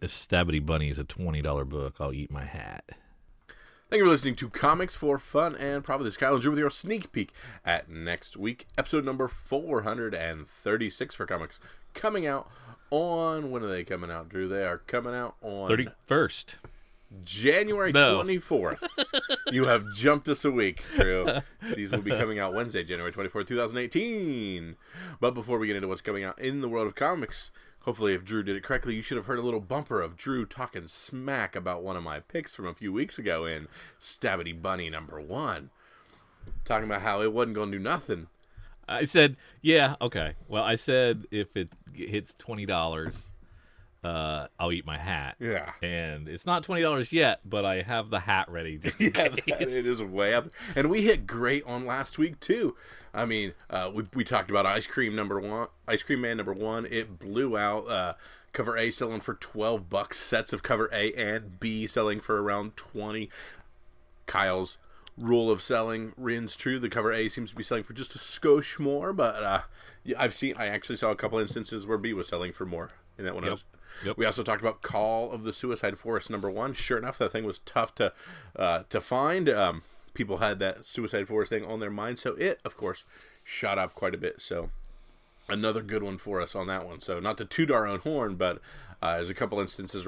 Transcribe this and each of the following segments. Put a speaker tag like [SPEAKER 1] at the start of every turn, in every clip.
[SPEAKER 1] if Stabbitty Bunny is a $20 book, I'll eat my hat.
[SPEAKER 2] Thank you for listening to Comics for Fun and Profit. This is Kyle and Drew with your sneak peek at next week. Episode number 436 for comics. Coming out on... When are they coming out, Drew? They are coming out on...
[SPEAKER 1] 31st.
[SPEAKER 2] January 24th. You have jumped us a week, Drew. These will be coming out Wednesday, January 24th, 2018. But before we get into what's coming out in the world of comics, hopefully if Drew did it correctly, you should have heard a little bumper of Drew talking smack about one of my picks from a few weeks ago in Stabbitty Bunny number 1. Talking about how it wasn't going to do nothing.
[SPEAKER 1] I said, yeah, okay. Well, I said if it hits $20... I'll eat my hat.
[SPEAKER 2] Yeah.
[SPEAKER 1] And it's not $20 yet, but I have the hat ready just in case.
[SPEAKER 2] It is way up. And we hit great on last week, too. I mean, we talked about Ice Cream Man number 1. It blew out. Cover A selling for $12. Sets of cover A and B selling for around 20. Kyle's rule of selling rings true. The cover A seems to be selling for just a skosh more, but I actually saw a couple instances where B was selling for more in that one.
[SPEAKER 1] Yep.
[SPEAKER 2] We also talked about Call of the Suicide Forest number 1. Sure enough, that thing was tough to find. People had that Suicide Forest thing on their mind, so it, of course, shot up quite a bit. So another good one for us on that one. So not to toot our own horn, but there's a couple instances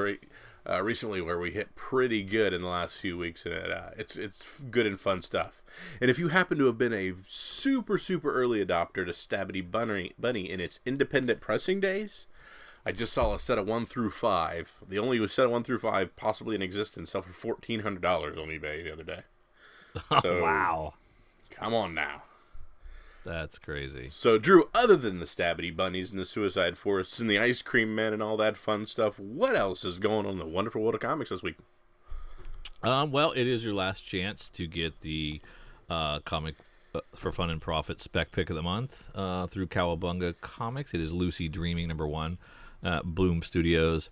[SPEAKER 2] recently where we hit pretty good in the last few weeks, and it's good and fun stuff. And if you happen to have been a super, super early adopter to Stabbitty Bunny in its independent pressing days, I just saw a set of 1 through 5. The only set of 1 through 5 possibly in existence sell for $1,400 on eBay the other day. So,
[SPEAKER 1] wow.
[SPEAKER 2] Come on now.
[SPEAKER 1] That's crazy.
[SPEAKER 2] So, Drew, other than the Stabbitty Bunnies and the Suicide Forests and the Ice Cream Men and all that fun stuff, what else is going on in the wonderful world of comics this week?
[SPEAKER 1] Well, it is your last chance to get the comic for Fun and Profit spec pick of the month through Cowabunga Comics. It is Lucy Dreaming number 1. Bloom Studios.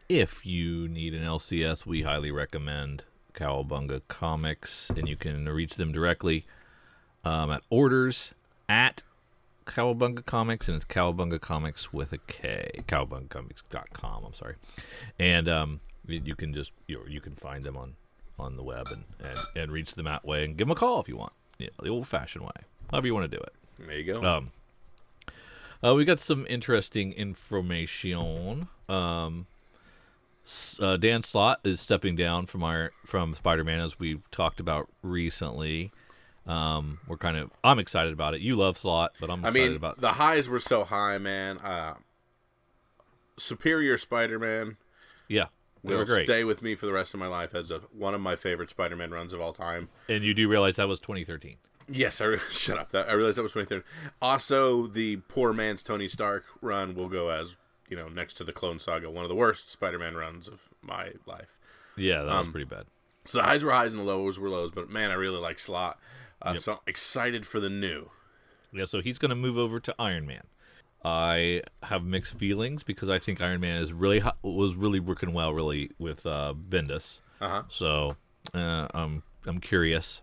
[SPEAKER 1] If you need an LCS, we highly recommend Cowabunga Comics, and you can reach them directly at orders at Cowabunga Comics, and it's Cowabunga Comics with a K. Cowabungacomics.com, I'm sorry. And you can just you can find them on the web and reach them that way and give them a call if you want. Yeah, the old-fashioned way. However you want to do it.
[SPEAKER 2] There you go.
[SPEAKER 1] We got some interesting information. Dan Slott is stepping down from Spider-Man, as we've talked about recently. I'm excited about it. You love Slott, but I'm excited about it.
[SPEAKER 2] The highs were so high, man. Superior Spider-Man.
[SPEAKER 1] Yeah, they were great.
[SPEAKER 2] Stay with me for the rest of my life as one of my favorite Spider-Man runs of all time.
[SPEAKER 1] And you do realize that was 2013.
[SPEAKER 2] Yes, shut up. I realized that was 2013. Also, the poor man's Tony Stark run will go as, next to the Clone Saga, one of the worst Spider-Man runs of my life.
[SPEAKER 1] Yeah, that was pretty bad.
[SPEAKER 2] So the highs were highs and the lows were lows, but man, I really like Slott.
[SPEAKER 1] Yep.
[SPEAKER 2] So I'm excited for the new.
[SPEAKER 1] Yeah, so he's going to move over to Iron Man. I have mixed feelings because I think Iron Man was really working well, with Bendis.
[SPEAKER 2] Uh-huh.
[SPEAKER 1] So I'm curious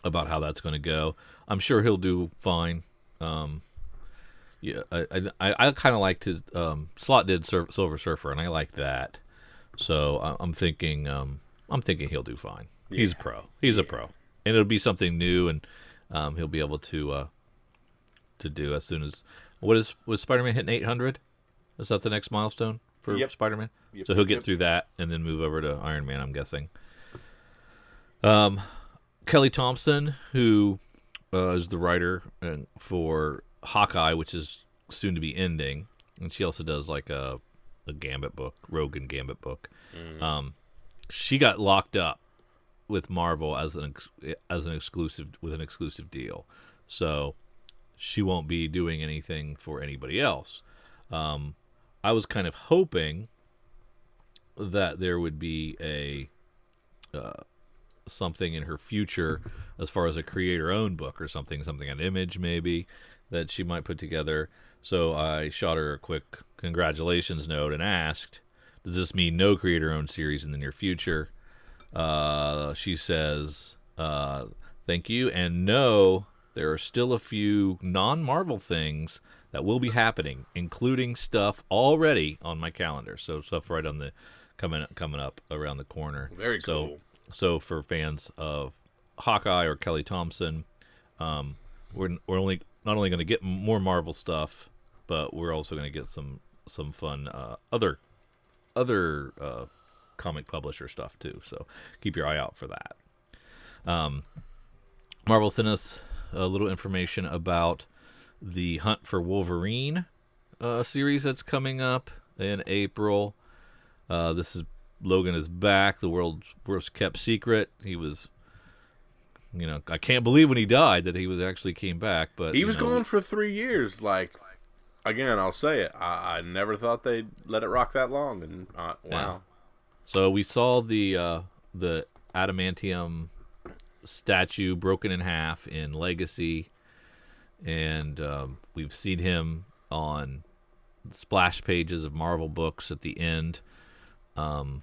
[SPEAKER 1] about how that's going to go. I'm sure he'll do fine. Yeah, I kind of liked his Slott did Silver Surfer, and I like that. So I'm thinking he'll do fine. Yeah. He's a pro. He's a pro, and it'll be something new, and he'll be able to do as soon as was Spider-Man hitting 800? Is that the next milestone for Spider-Man?
[SPEAKER 2] Yep.
[SPEAKER 1] So he'll get through that and then move over to Iron Man, I'm guessing. Kelly Thompson, who is the writer for Hawkeye, which is soon to be ending, and she also does like a Gambit book, Rogue and Gambit book. Mm-hmm. She got locked up with Marvel as an exclusive with an exclusive deal, so she won't be doing anything for anybody else. I was kind of hoping that there would be a something in her future as far as a creator-owned book or something an Image maybe that she might put together. So I shot her a quick congratulations note and asked, does this mean no creator-owned series in the near future? She says, thank you, and no, there are still a few non-Marvel things that will be happening, including stuff already on my calendar. So stuff right on the coming up around the corner.
[SPEAKER 2] Very cool.
[SPEAKER 1] So for fans of Hawkeye or Kelly Thompson, we're only not only going to get more Marvel stuff, but we're also going to get some fun other comic publisher stuff too. So keep your eye out for that. Marvel sent us a little information about the Hunt for Wolverine series that's coming up in April. Logan is back, the world's worst kept secret. He was, I can't believe when he died that he was actually came back. But
[SPEAKER 2] he was gone for 3 years. Like, again, I'll say it. I never thought they'd let it rock that long. And wow.
[SPEAKER 1] Yeah. So we saw the adamantium statue broken in half in Legacy, and we've seen him on splash pages of Marvel books at the end. And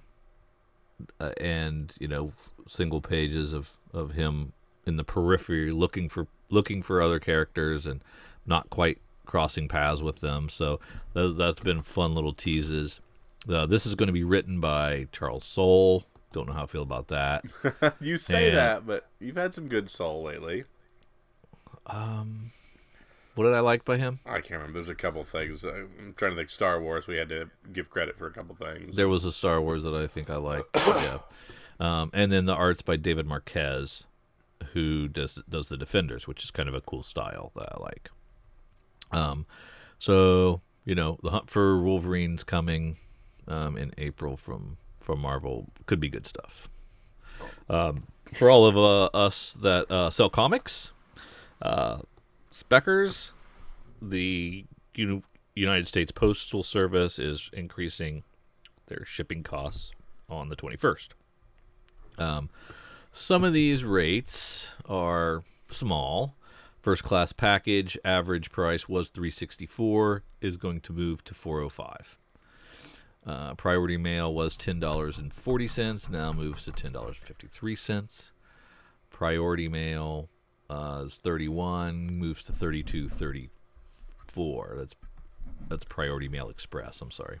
[SPEAKER 1] single pages of him in the periphery looking for other characters and not quite crossing paths with them. So that's been fun little teases. This is going to be written by Charles Soule. Don't know how I feel about that.
[SPEAKER 2] You say that, but you've had some good Soule lately.
[SPEAKER 1] What did I like by him?
[SPEAKER 2] I can't remember. There's a couple things. I'm trying to think. Star Wars, we had to give credit for a couple things.
[SPEAKER 1] There was a Star Wars that I think I liked. Yeah. And then the art's by David Marquez, who does the Defenders, which is kind of a cool style that I like. So the Hunt for Wolverine's coming in April from Marvel. Could be good stuff. For all of us that sell comics, Speckers, the United States Postal Service is increasing their shipping costs on the 21st. Some of these rates are small. First class package average price was $364, is going to move to $405. Priority mail was $10.40, now moves to $10.53. Priority mail is $31, moves to $32.34. That's Priority Mail Express. I'm sorry.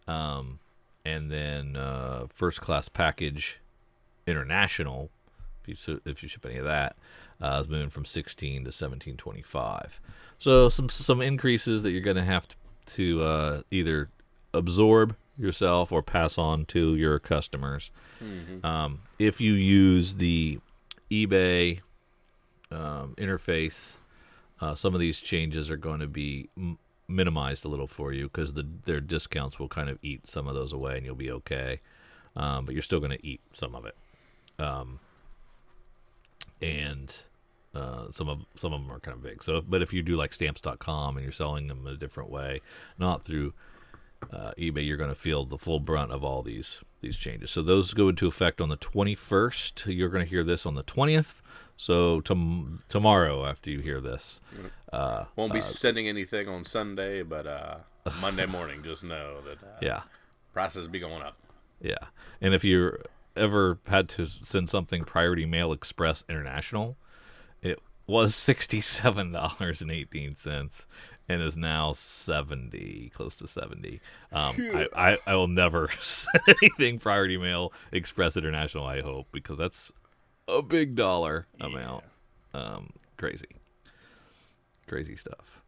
[SPEAKER 1] And then first class package international, if you ship any of that, is moving from $16 to $17.25. So some increases that you're going to have to either absorb yourself or pass on to your customers. Mm-hmm. If you use the eBay interface, some of these changes are going to be minimized a little for you because their discounts will kind of eat some of those away, and you'll be okay. But you're still going to eat some of it, and some of them are kind of big. So, but if you do like Stamps.com and you're selling them in a different way, not through eBay, you're going to feel the full brunt of all these changes. So those go into effect on the 21st. You're going to hear this on the 20th. So tomorrow, after you hear this,
[SPEAKER 2] won't be sending anything on Sunday, but Monday morning, just know that prices be going up.
[SPEAKER 1] Yeah, and if you ever had to send something Priority Mail Express International, it was $67.18 and is now $70, close to $70. I will never send anything Priority Mail Express International, I hope, because that's a big dollar amount. Crazy stuff.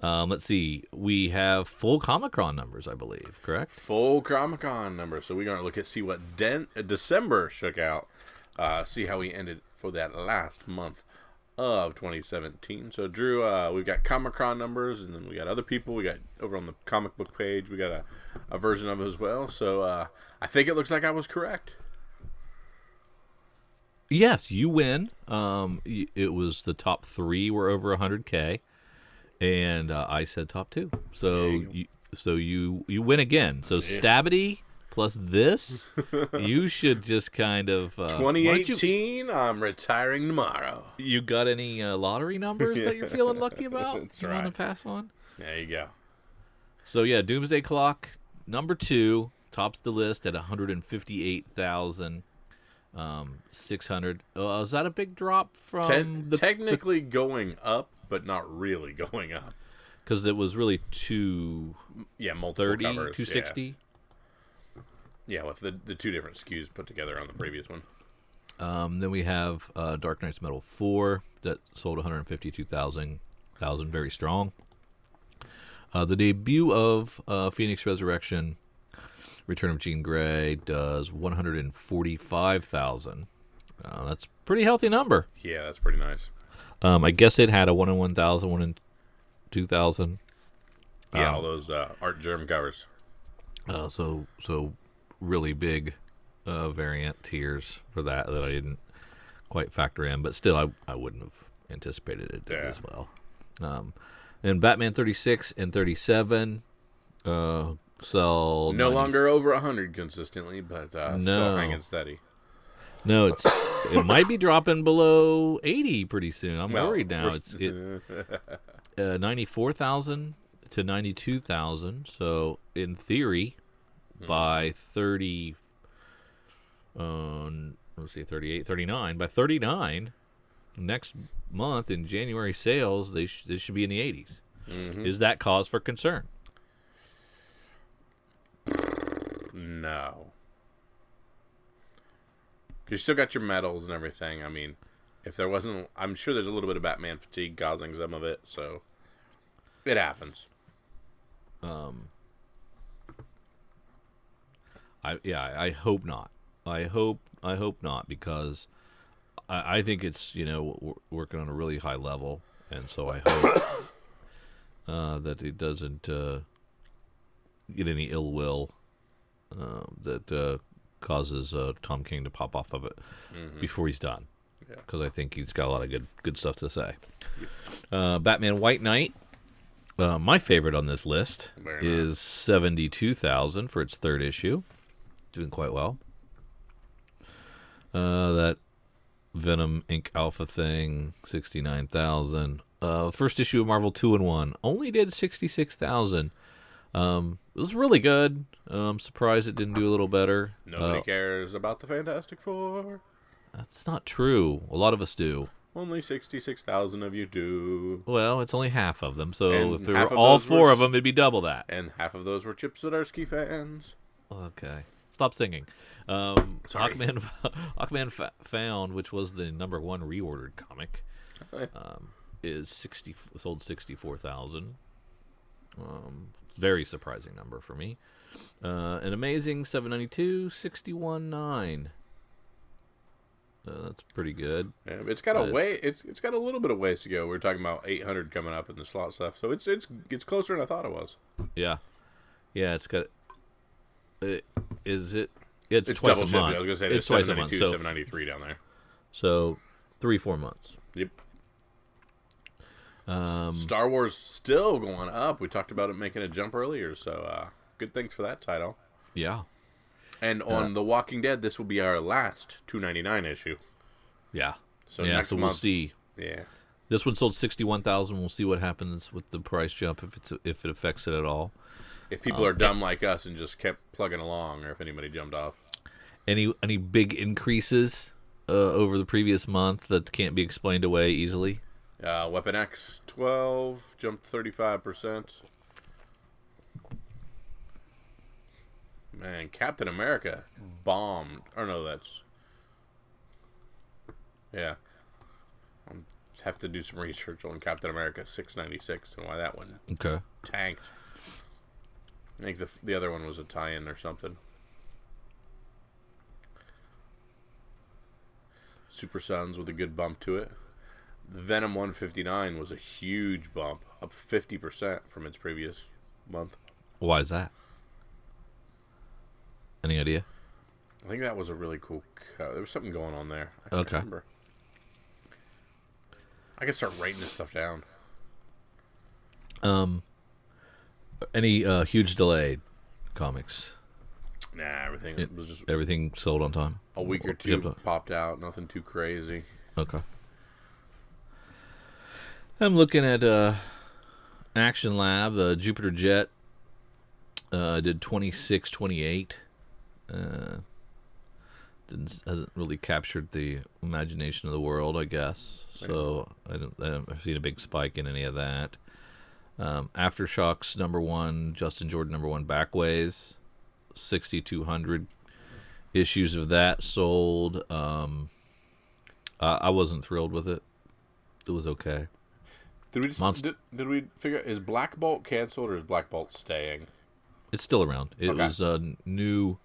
[SPEAKER 1] Let's see. We have full Comic-Con numbers, I believe, correct?
[SPEAKER 2] Full Comic-Con numbers. So we're going to look at see what December shook out. See how we ended for that last month of 2017. So, Drew, we've got Comic-Con numbers, and then we got other people. We got over on the comic book page, we got a version of it as well. So I think it looks like I was correct.
[SPEAKER 1] Yes, you win. It was the top 3 were over 100K, and I said top 2. So you win again. So Stabbitty plus this, you should just kind of
[SPEAKER 2] 2018. I'm retiring tomorrow.
[SPEAKER 1] You got any lottery numbers that you're feeling lucky about?
[SPEAKER 2] That's
[SPEAKER 1] you
[SPEAKER 2] right.
[SPEAKER 1] Want to pass on?
[SPEAKER 2] There you go.
[SPEAKER 1] So yeah, Doomsday Clock number 2 tops the list at 158,000. 600. Is that a big drop from
[SPEAKER 2] technically going up, but not really going up?
[SPEAKER 1] Because it was really 230,
[SPEAKER 2] Yeah, multiple covers.
[SPEAKER 1] 260.
[SPEAKER 2] Yeah, with the two different SKUs put together on the previous one.
[SPEAKER 1] Then we have Dark Knight's Metal 4 that sold 152,000, very strong. The debut of Phoenix Resurrection, Return of Jean Grey, does 145,000. That's a pretty healthy number.
[SPEAKER 2] Yeah, that's pretty nice.
[SPEAKER 1] I guess it had a 1 in 1,000, 1 in 2,000.
[SPEAKER 2] Yeah, all those art germ covers.
[SPEAKER 1] So really big variant tiers for that I didn't quite factor in, but still I wouldn't have anticipated it as well. And Batman 36 and 37 sell
[SPEAKER 2] no longer over 100 consistently, but still hanging steady.
[SPEAKER 1] No, it might be dropping below 80 pretty soon. I'm worried now. It's 94,000 to 92,000. So in theory, by 30, let's see, 38, 39. By 39, next month in January sales, they should be in the 80s. Mm-hmm. Is that cause for concern?
[SPEAKER 2] No. Because you still got your medals and everything. I mean, if there wasn't, I'm sure there's a little bit of Batman fatigue causing some of it, so it happens.
[SPEAKER 1] I hope not. I hope not, because I think it's working on a really high level, and so I hope that it doesn't get any ill will that causes Tom King to pop off of it before he's done, because I think he's got a lot of good stuff to say. Batman White Knight, my favorite on this list, is 72,000 for its third issue, doing quite well. That Venom Inc. Alpha thing, 69,000. First issue of Marvel 2-in-1 only did 66,000. It was really good. I'm surprised it didn't do a little better.
[SPEAKER 2] Nobody cares about the Fantastic Four.
[SPEAKER 1] That's not true. A lot of us do.
[SPEAKER 2] Only 66,000 of you do.
[SPEAKER 1] Well, it's only half of them, so
[SPEAKER 2] And
[SPEAKER 1] if there
[SPEAKER 2] half
[SPEAKER 1] were
[SPEAKER 2] of
[SPEAKER 1] all
[SPEAKER 2] those
[SPEAKER 1] four
[SPEAKER 2] were
[SPEAKER 1] of them, it'd be double that.
[SPEAKER 2] And half of those were Chip Zdarsky fans.
[SPEAKER 1] Okay. Stop singing.
[SPEAKER 2] Sorry.
[SPEAKER 1] Aquaman Found, which was the number one reordered comic, is sold 64,000. Very surprising number for me. An Amazing 792, 61.9. That's pretty good.
[SPEAKER 2] Yeah, it's got it's got a little bit of ways to go. We were talking about 800 coming up in the slot stuff, so it's closer than I thought it was.
[SPEAKER 1] Yeah, it's got. Is it? It's twice
[SPEAKER 2] double
[SPEAKER 1] a
[SPEAKER 2] shipping.
[SPEAKER 1] month.
[SPEAKER 2] I was gonna say
[SPEAKER 1] it's
[SPEAKER 2] there's
[SPEAKER 1] twice a month.
[SPEAKER 2] 792, 793 down there.
[SPEAKER 1] So 3-4 months.
[SPEAKER 2] Yep. Star Wars still going up. We talked about it making a jump earlier, so good things for that title.
[SPEAKER 1] Yeah.
[SPEAKER 2] And on The Walking Dead, this will be our last $2.99 issue.
[SPEAKER 1] Yeah.
[SPEAKER 2] So
[SPEAKER 1] next month, we'll see.
[SPEAKER 2] Yeah.
[SPEAKER 1] This one sold 61,000. We'll see what happens with the price jump, if it affects it at all.
[SPEAKER 2] If people are dumb like us and just kept plugging along, or if anybody jumped off.
[SPEAKER 1] Any big increases over the previous month that can't be explained away easily?
[SPEAKER 2] Weapon X 12 jumped 35%. Man, Captain America bombed. Or no, that's... Yeah. I have to do some research on Captain America 696 and why that one tanked. I think the other one was a tie-in or something. Super Sons with a good bump to it. Venom 159 was a huge bump, up 50% from its previous month.
[SPEAKER 1] Why is that? Any idea?
[SPEAKER 2] I think that was a really cool cut. There was something going on there. I can't remember. I can start writing this stuff down.
[SPEAKER 1] Any huge delayed comics?
[SPEAKER 2] Nah,
[SPEAKER 1] everything sold on time.
[SPEAKER 2] A week or two popped out. Nothing too crazy.
[SPEAKER 1] Okay. I'm looking at Action Lab. Jupiter Jet did 26-28. Hasn't really captured the imagination of the world, I guess. So I haven't seen a big spike in any of that. Aftershocks #1, Justin Jordan #1, Backways, 6,200 issues of that sold. I wasn't thrilled with it. It was okay.
[SPEAKER 2] Did we figure, is Black Bolt canceled or is Black Bolt staying?
[SPEAKER 1] It's still around. It was new.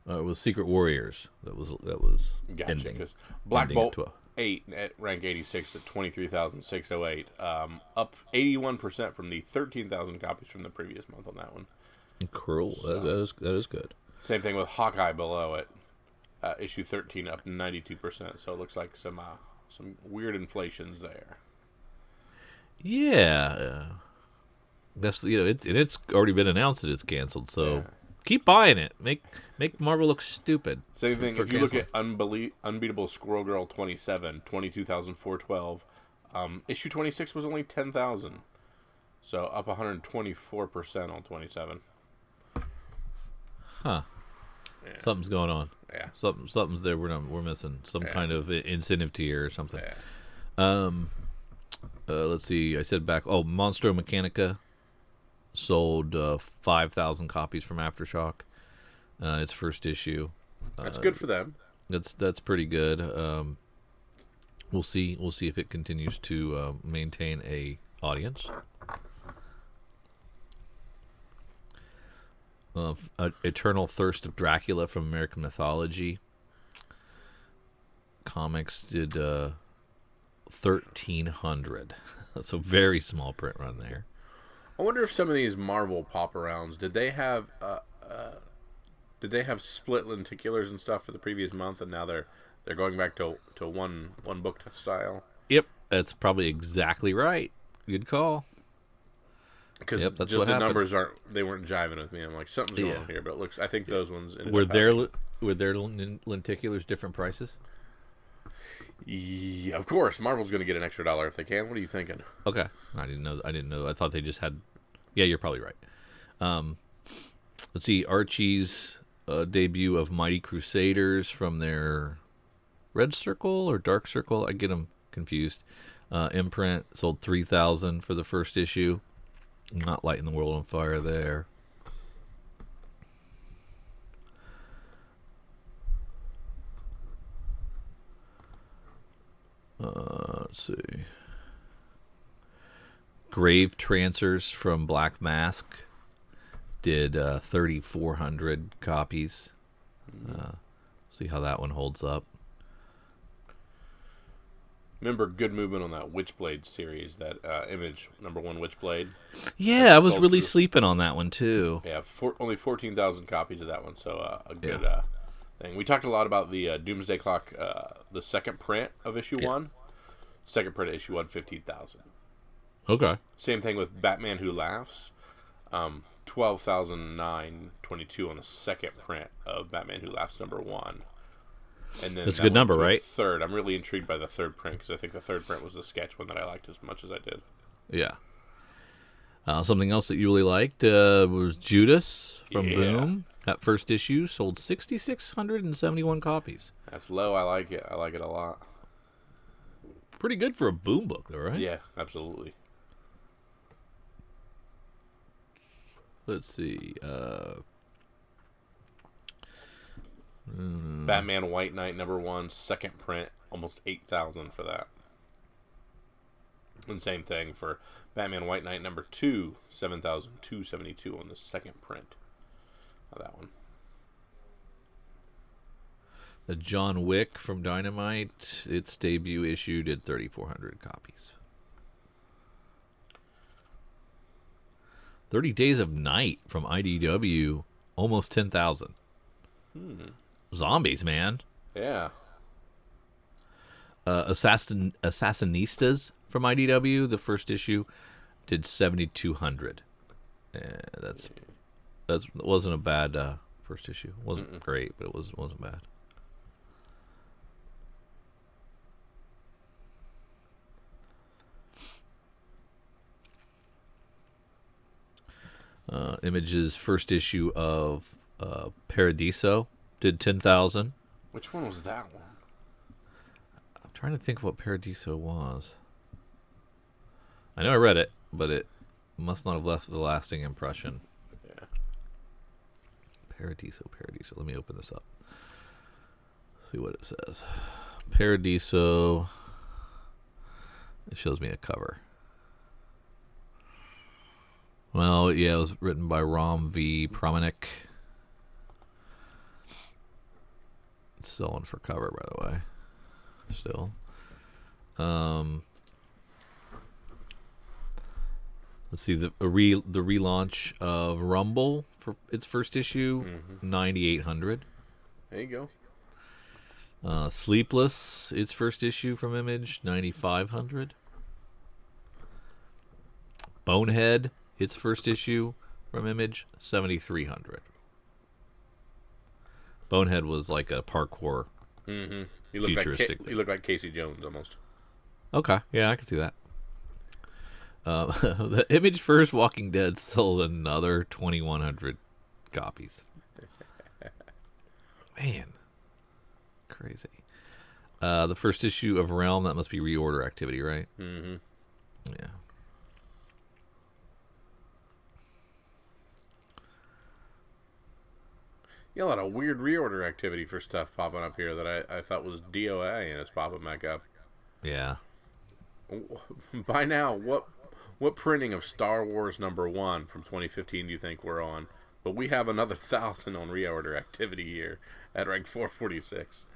[SPEAKER 1] It was Secret Warriors that was
[SPEAKER 2] Gotcha.
[SPEAKER 1] ending.
[SPEAKER 2] Because Black
[SPEAKER 1] ending
[SPEAKER 2] Bolt
[SPEAKER 1] at 12.
[SPEAKER 2] 8 at rank 86 at 23,608, up 81% from the 13,000 copies from the previous month on that one.
[SPEAKER 1] Cool.
[SPEAKER 2] So,
[SPEAKER 1] that is good.
[SPEAKER 2] Same thing with Hawkeye below it. Issue 13 up 92%. So it looks like some weird inflations there.
[SPEAKER 1] Yeah. That's it's already been announced that it's canceled. So keep buying it. Make Marvel look stupid.
[SPEAKER 2] Same thing. If you look at Unbeatable Squirrel Girl 27, 22,412. Issue 26 was only 10,000. So up 124% on 27.
[SPEAKER 1] Huh.
[SPEAKER 2] Yeah.
[SPEAKER 1] Something's going on.
[SPEAKER 2] Yeah.
[SPEAKER 1] Something's there. We're missing some kind of incentive tier or something.
[SPEAKER 2] Yeah.
[SPEAKER 1] Let's see. I said back. Oh, Monstro Mechanica sold 5,000 copies from Aftershock. Its first issue.
[SPEAKER 2] That's good for them.
[SPEAKER 1] That's pretty good. We'll see if it continues to maintain a audience. Eternal Thirst of Dracula from American Mythology Comics did 1,300. That's a very small print run there.
[SPEAKER 2] I wonder if some of these Marvel pop-arounds, did they have split lenticulars and stuff for the previous month, and now they're going back to one book style?
[SPEAKER 1] Yep, that's probably exactly right. Good call.
[SPEAKER 2] Because just the
[SPEAKER 1] happened.
[SPEAKER 2] numbers weren't jiving with me. I'm like, something's going on here, but it looks. I think those ones
[SPEAKER 1] were there lenticulars different prices.
[SPEAKER 2] Yeah, of course, Marvel's going to get an extra $1 if they can. What are you thinking?
[SPEAKER 1] Okay, I didn't know. I thought they just had. Yeah, you're probably right. Let's see, Archie's debut of Mighty Crusaders from their Red Circle or Dark Circle. I get them confused. Imprint sold 3,000 for the first issue. Not lighting the world on fire there. Let's see. Grave Trancers from Black Mask did 3,400 copies. See how that one holds up.
[SPEAKER 2] Remember good movement on that Witchblade series, that Image #1 Witchblade?
[SPEAKER 1] Yeah, I was really sleeping on that one too.
[SPEAKER 2] Yeah, only 14,000 copies of that one, so a good thing. We talked a lot about the Doomsday Clock, the second print of issue 1. Second print of issue 1, 15,000.
[SPEAKER 1] Okay.
[SPEAKER 2] Same thing with Batman Who Laughs, 12,922 on the second print of Batman Who Laughs #1. And then
[SPEAKER 1] that's a good number, right?
[SPEAKER 2] Third. I'm really intrigued by the third print because I think the third print was the sketch one that I liked as much as I did.
[SPEAKER 1] Yeah. Something else that you really liked was Judas from Boom. That first issue sold 6,671 copies.
[SPEAKER 2] That's low. I like it. I like it a lot.
[SPEAKER 1] Pretty good for a Boom book, though, right?
[SPEAKER 2] Yeah, absolutely.
[SPEAKER 1] Let's see.
[SPEAKER 2] Batman White Knight #1 second print, almost 8,000 for that. And same thing for Batman White Knight #2, 7,272 on the second print of that one.
[SPEAKER 1] The John Wick from Dynamite, its debut issue did 3,400 copies. 30 Days of Night from IDW, almost 10,000. Zombies, man.
[SPEAKER 2] Yeah.
[SPEAKER 1] Assassinistas from IDW, the first issue, did 7,200. That wasn't a bad first issue. It wasn't great, but it wasn't bad. Image's first issue of Paradiso did 10,000.
[SPEAKER 2] Which one was that one?
[SPEAKER 1] I'm trying to think of what Paradiso was. I know I read it, but Must not have left a lasting impression.
[SPEAKER 2] Yeah.
[SPEAKER 1] Paradiso. Let me open this up. See what it says. Paradiso. It shows me a cover. Well, yeah, it was written by Rom V. Promanik. It's still on for cover, by the way. Still. Let's see, the relaunch of Rumble for its first issue, 9,800.
[SPEAKER 2] There you
[SPEAKER 1] go. Sleepless, its first issue from Image, 9,500. Bonehead, its first issue from Image, 7,300. Bonehead was like a parkour.
[SPEAKER 2] Mm-hmm. He looked like Casey Jones almost.
[SPEAKER 1] Okay, yeah, I can see that. The Image first Walking Dead sold another 2,100 copies. Man, crazy. The first issue of Realm, that must be reorder activity, right?
[SPEAKER 2] Mm-hmm.
[SPEAKER 1] Yeah.
[SPEAKER 2] Yeah, a lot of weird reorder activity for stuff popping up here that I thought was DOA, and it's popping back up.
[SPEAKER 1] Yeah.
[SPEAKER 2] By now, what printing of Star Wars #1 from 2015 do you think we're on? But we have another 1,000 on reorder activity here at rank 446.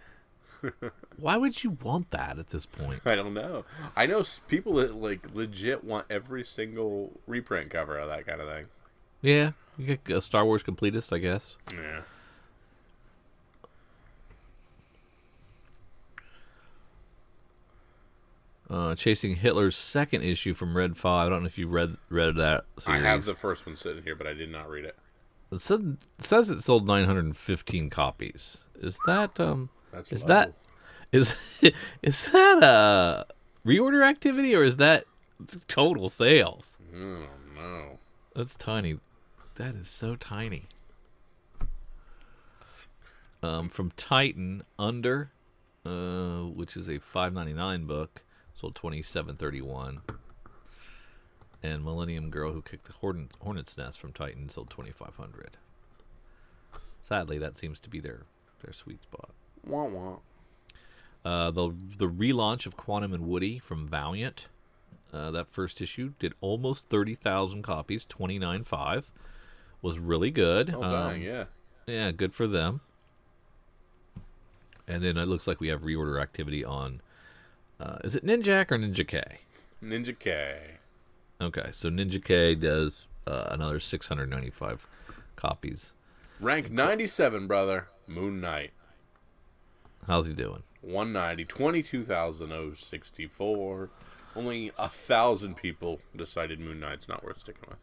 [SPEAKER 1] Why would you want that at this point?
[SPEAKER 2] I don't know. I know people that like legit want every single reprint cover of that kind of thing.
[SPEAKER 1] Yeah, you get a Star Wars completist, I guess.
[SPEAKER 2] Yeah.
[SPEAKER 1] Chasing Hitler's second issue from Red 5. I don't know if you read that series.
[SPEAKER 2] I have the first one sitting here, but I did not read it.
[SPEAKER 1] It says it sold 915 copies. Is that
[SPEAKER 2] That's
[SPEAKER 1] is
[SPEAKER 2] low.
[SPEAKER 1] that is that a reorder activity or is that total sales?
[SPEAKER 2] Oh no.
[SPEAKER 1] That's tiny. That is so tiny. From Titan Under, which is a $5.99 book, sold 27.31. And Millennium Girl Who Kicked the Hornet's Nest from Titan sold 2,500. Sadly, that seems to be their sweet spot.
[SPEAKER 2] Wah wah.
[SPEAKER 1] The relaunch of Quantum and Woody from Valiant, that first issue did almost 30,000 copies, 29.5, was really good.
[SPEAKER 2] Oh dang, yeah.
[SPEAKER 1] Yeah, good for them. And then it looks like we have reorder activity on, is it Ninjak or Ninja K?
[SPEAKER 2] Ninja K.
[SPEAKER 1] Okay, so Ninja K does another 695 copies.
[SPEAKER 2] Rank 97, brother. Moon Knight.
[SPEAKER 1] How's he doing?
[SPEAKER 2] 190, 22,064. Only 1,000 people decided Moon Knight's not worth sticking with.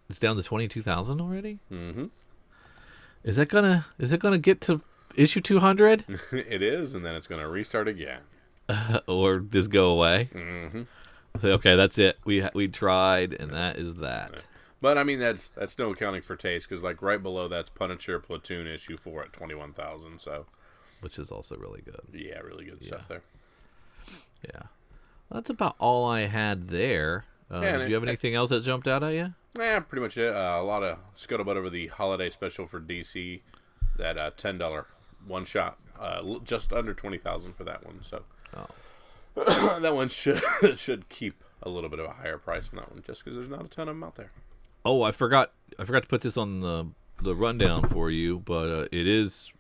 [SPEAKER 1] It's down to 22,000 already?
[SPEAKER 2] Mm-hmm.
[SPEAKER 1] Is it gonna get to issue 200?
[SPEAKER 2] It is, and then it's going to restart again.
[SPEAKER 1] Or just go away?
[SPEAKER 2] Mm-hmm.
[SPEAKER 1] So, okay, that's it. We tried, and that is that.
[SPEAKER 2] But I mean, that's no accounting for taste, because like right below that's Punisher Platoon issue 4 at 21,000. So,
[SPEAKER 1] which is also really good.
[SPEAKER 2] Yeah, really good stuff there.
[SPEAKER 1] Yeah, that's about all I had there. Do you have anything else that jumped out at you?
[SPEAKER 2] Yeah, pretty much it. A lot of scuttlebutt over the holiday special for DC, that $10 one shot, just under 20,000 for that one. So, that one should keep a little bit of a higher price on that one, just because there's not a ton of them out there.
[SPEAKER 1] Oh, I forgot to put this on the rundown for you, but it is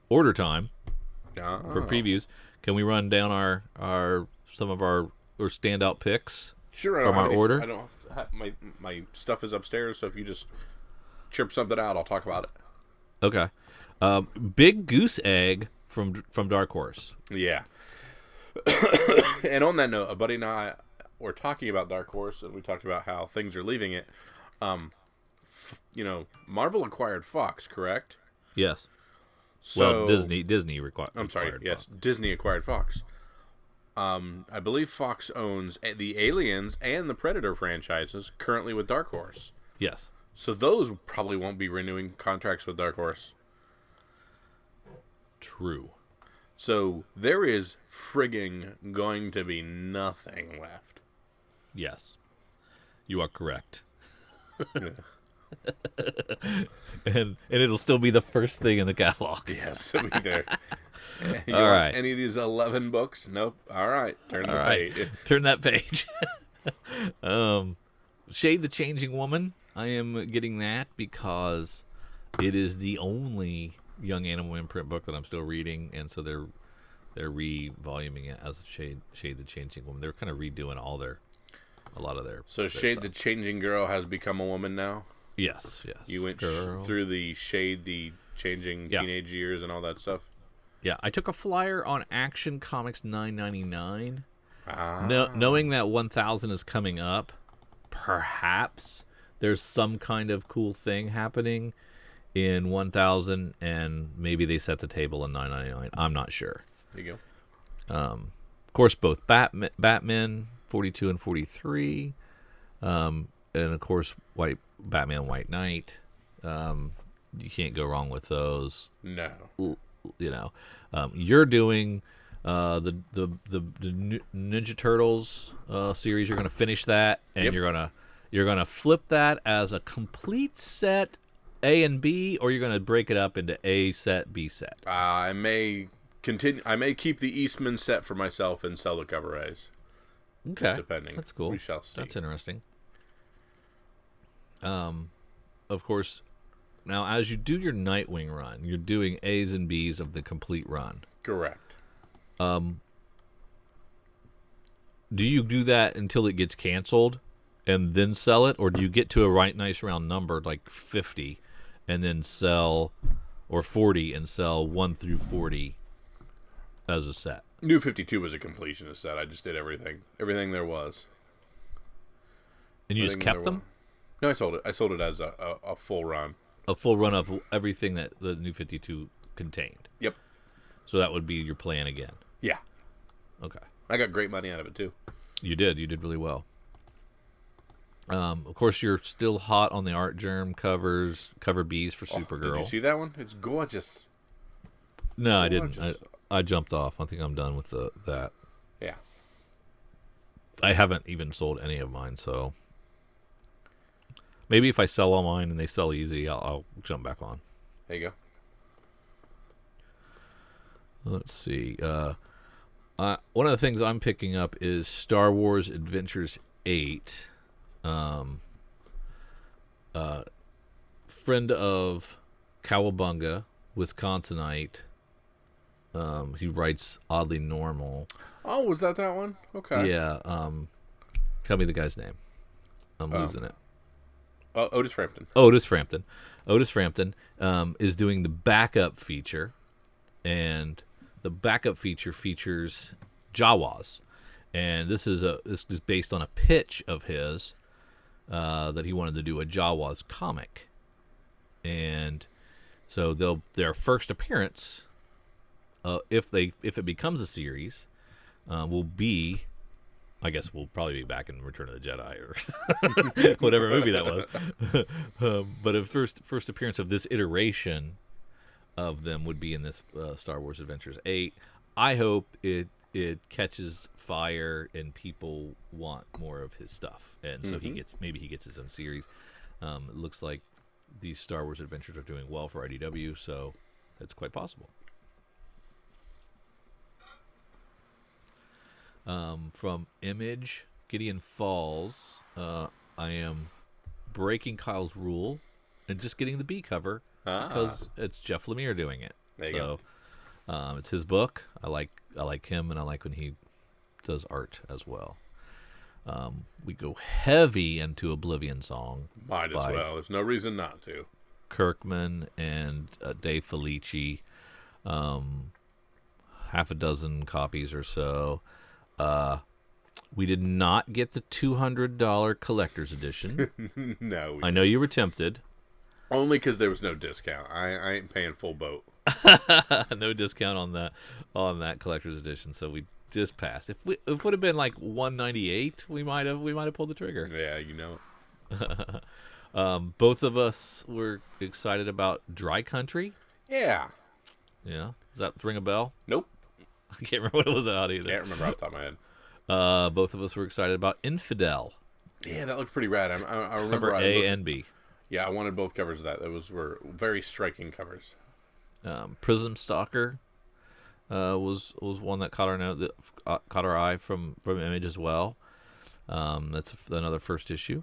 [SPEAKER 1] order time for previews. Can we run down some of our standout picks?
[SPEAKER 2] Sure.
[SPEAKER 1] From our order.
[SPEAKER 2] I don't. My stuff is upstairs, so if you just chirp something out, I'll talk about it.
[SPEAKER 1] Okay. Big Goose Egg from Dark Horse.
[SPEAKER 2] Yeah. And on that note, a buddy and I were talking about Dark Horse, and we talked about how things are leaving it. Marvel acquired Fox, correct?
[SPEAKER 1] Yes.
[SPEAKER 2] So
[SPEAKER 1] Disney acquired.
[SPEAKER 2] I'm sorry. Yes,
[SPEAKER 1] Fox.
[SPEAKER 2] Disney acquired Fox. I believe Fox owns the Aliens and the Predator franchises currently with Dark Horse.
[SPEAKER 1] Yes.
[SPEAKER 2] So those probably won't be renewing contracts with Dark Horse.
[SPEAKER 1] True.
[SPEAKER 2] So there is frigging going to be nothing left.
[SPEAKER 1] Yes. You are correct. and it'll still be the first thing in the catalog.
[SPEAKER 2] Yes, it'll be there. You
[SPEAKER 1] All
[SPEAKER 2] want
[SPEAKER 1] right.
[SPEAKER 2] any of these 11 books? Nope. All right. Turn the page.
[SPEAKER 1] Turn that page. Shade the Changing Woman. I am getting that because it is the only Young Animal imprint book that I'm still reading, and so they're re-voluming it as Shade the Changing Woman. They're kind of redoing a lot of their.
[SPEAKER 2] So Shade the Changing Girl has become a woman now?
[SPEAKER 1] Yes.
[SPEAKER 2] You went through the Shade the Changing teenage years and all that stuff?
[SPEAKER 1] Yeah, I took a flyer on Action Comics $9.99.
[SPEAKER 2] Ah.
[SPEAKER 1] Knowing that 1000 is coming up, perhaps there's some kind of cool thing happening in 1000, and maybe they set the table in $9.99. I'm not sure.
[SPEAKER 2] There you
[SPEAKER 1] go. Of course, both Batman 42 and 43, and of course, Batman White Knight. You can't go wrong with those.
[SPEAKER 2] No.
[SPEAKER 1] You know, you're doing the Ninja Turtles series. You're going to finish that, and you're gonna flip that as a complete set A and B, or you're going to break it up into A set, B set.
[SPEAKER 2] I may continue. I may keep the Eastman set for myself and sell the cover A's.
[SPEAKER 1] Okay,
[SPEAKER 2] just depending.
[SPEAKER 1] That's cool.
[SPEAKER 2] We shall see.
[SPEAKER 1] That's interesting. Of course. Now, as you do your Nightwing run, you're doing A's and B's of the complete run.
[SPEAKER 2] Correct.
[SPEAKER 1] Do you do that until it gets canceled and then sell it? Or do you get to a nice round number, like 50, and then sell, or 40, and sell 1 through 40 as a set?
[SPEAKER 2] New 52 was a completionist set. I just did everything. Everything there was.
[SPEAKER 1] And you just kept them?
[SPEAKER 2] No, I sold it. I sold it as a full run.
[SPEAKER 1] A full run of everything that the New 52 contained.
[SPEAKER 2] Yep.
[SPEAKER 1] So that would be your plan again.
[SPEAKER 2] Yeah.
[SPEAKER 1] Okay.
[SPEAKER 2] I got great money out of it too.
[SPEAKER 1] You did. You did really well. Of course, you're still hot on the Art Germ cover Bs for Supergirl.
[SPEAKER 2] Did you see that one? It's gorgeous.
[SPEAKER 1] No, I didn't. I jumped off. I think I'm done with that.
[SPEAKER 2] Yeah.
[SPEAKER 1] I haven't even sold any of mine, so maybe if I sell all mine and they sell easy, I'll jump back on.
[SPEAKER 2] There you go.
[SPEAKER 1] Let's see. One of the things I'm picking up is Star Wars Adventures 8. Friend of Cowabunga, Wisconsinite. He writes Oddly Normal.
[SPEAKER 2] Oh, was that one? Okay.
[SPEAKER 1] Yeah. Tell me the guy's name. I'm losing it.
[SPEAKER 2] Otis Frampton.
[SPEAKER 1] Otis Frampton is doing the backup feature, and the backup feature features Jawas, and this is based on a pitch of his that he wanted to do a Jawas comic, and so their first appearance, if it becomes a series, will be. I guess we'll probably be back in Return of the Jedi or whatever movie that was. But a first appearance of this iteration of them would be in this Star Wars Adventures 8. I hope it catches fire and people want more of his stuff, and so he gets his own series. It looks like these Star Wars Adventures are doing well for IDW, so that's quite possible. From Image, Gideon Falls, I am breaking Kyle's rule and just getting the B cover because it's Jeff Lemire doing it.
[SPEAKER 2] There you go.
[SPEAKER 1] It's his book. I like him, and I like when he does art as well. We go heavy into Oblivion Song.
[SPEAKER 2] Might as well. There's no reason not to.
[SPEAKER 1] Kirkman and Dave Felici. Half a dozen copies or so. We did not get the $200 collector's edition.
[SPEAKER 2] No.
[SPEAKER 1] I know you were tempted.
[SPEAKER 2] Only because there was no discount. I ain't paying full boat.
[SPEAKER 1] No discount on that collector's edition, so we just passed. If it would have been like $198, we might have pulled the trigger.
[SPEAKER 2] Yeah, you know.
[SPEAKER 1] Both of us were excited about Dry Country.
[SPEAKER 2] Yeah.
[SPEAKER 1] Yeah. Does that ring a bell?
[SPEAKER 2] Nope.
[SPEAKER 1] I can't remember what it was out either.
[SPEAKER 2] Can't remember off the top of my head.
[SPEAKER 1] Both of us were excited about Infidel.
[SPEAKER 2] Yeah, that looked pretty rad. I remember
[SPEAKER 1] Cover A and B.
[SPEAKER 2] Yeah, I wanted both covers of that. Those were very striking covers.
[SPEAKER 1] Prism Stalker was one that caught our eye from Image as well. That's another first issue.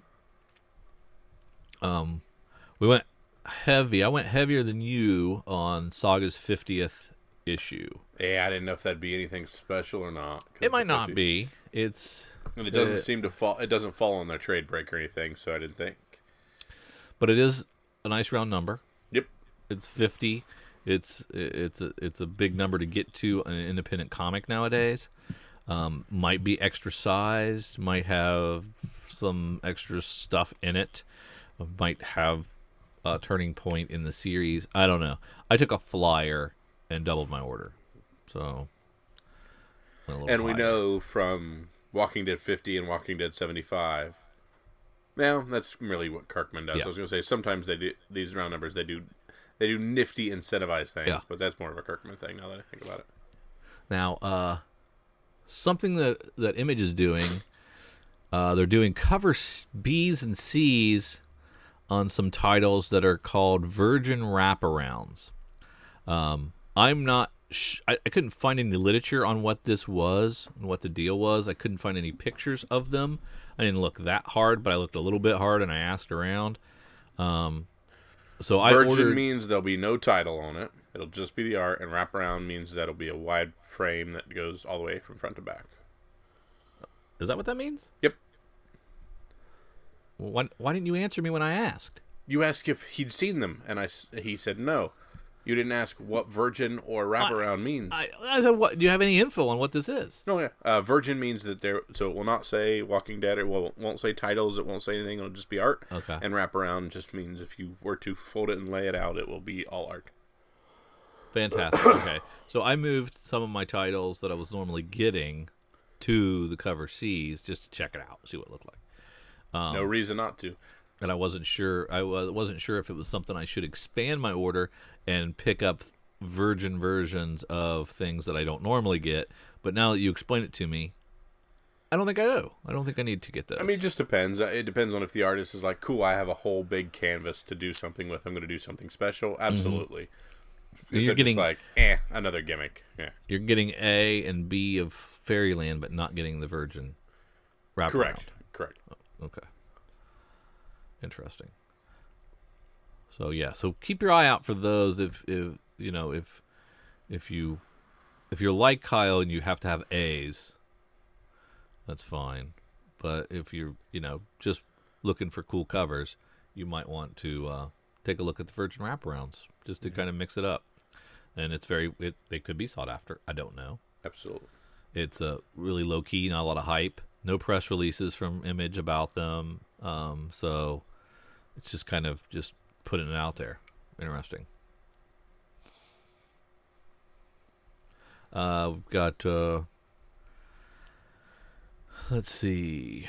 [SPEAKER 1] We went heavy. I went heavier than you on Saga's 50th issue.
[SPEAKER 2] Yeah, I didn't know if that'd be anything special or not.
[SPEAKER 1] It might not be. It's
[SPEAKER 2] and it doesn't seem to fall. It doesn't fall on their trade break or anything, so I didn't think. But
[SPEAKER 1] it is a nice round number.
[SPEAKER 2] Yep,
[SPEAKER 1] it's 50. It's a big number to get to an independent comic nowadays. Might be extra sized. Might have some extra stuff in it. Might have a turning point in the series. I don't know. I took a flyer and doubled my order. So,
[SPEAKER 2] and we know from Walking Dead 50 and Walking Dead 75. Well, that's really what Kirkman does. Yeah. I was going to say sometimes they do these round numbers. They do nifty incentivized things, but that's more of a Kirkman thing. Now that I think about it.
[SPEAKER 1] Now, something that Image is doing, they're doing cover B's and C's on some titles that are called Virgin Wraparounds. I'm not. I couldn't find any literature on what this was and what the deal was. I couldn't find any pictures of them. I didn't look that hard, but I looked a little bit hard and I asked around. So
[SPEAKER 2] Virgin means there'll be no title on it. It'll just be the art, and wraparound means that'll be a wide frame that goes all the way from front to back.
[SPEAKER 1] Is that what that means?
[SPEAKER 2] Yep.
[SPEAKER 1] Why didn't you answer me when I asked?
[SPEAKER 2] You asked if he'd seen them, and he said no. You didn't ask what virgin or wraparound means.
[SPEAKER 1] I said, "What? Do you have any info on what this is?"
[SPEAKER 2] Oh yeah, virgin means that so it will not say Walking Dead. It won't say titles. It won't say anything. It'll just be art.
[SPEAKER 1] Okay.
[SPEAKER 2] And wraparound just means if you were to fold it and lay it out, it will be all art.
[SPEAKER 1] Fantastic. Okay, so I moved some of my titles that I was normally getting to the cover C's just to check it out, see what it looked like.
[SPEAKER 2] No reason not to.
[SPEAKER 1] And I wasn't sure. I wasn't sure if it was something I should expand my order and pick up virgin versions of things that I don't normally get. But now that you explain it to me, I don't think I do. I don't think I need to get those.
[SPEAKER 2] I mean, it just depends. It depends on if the artist is like, cool, I have a whole big canvas to do something with. I'm going to do something special. Absolutely. Mm-hmm.
[SPEAKER 1] You're getting
[SPEAKER 2] just another gimmick. Yeah.
[SPEAKER 1] You're getting A and B of Fairyland, but not getting the virgin wraparound.
[SPEAKER 2] Correct.
[SPEAKER 1] Oh, okay. Interesting. So yeah, so keep your eye out for those. If you're like Kyle and you have to have A's, that's fine. But if you're just looking for cool covers, you might want to take a look at the Virgin Wraparounds just to kind of mix it up. And they could be sought after. I don't know.
[SPEAKER 2] Absolutely.
[SPEAKER 1] It's really low key, not a lot of hype. No press releases from Image about them. So it's just kind of just putting it out there. Interesting. We've got, let's see,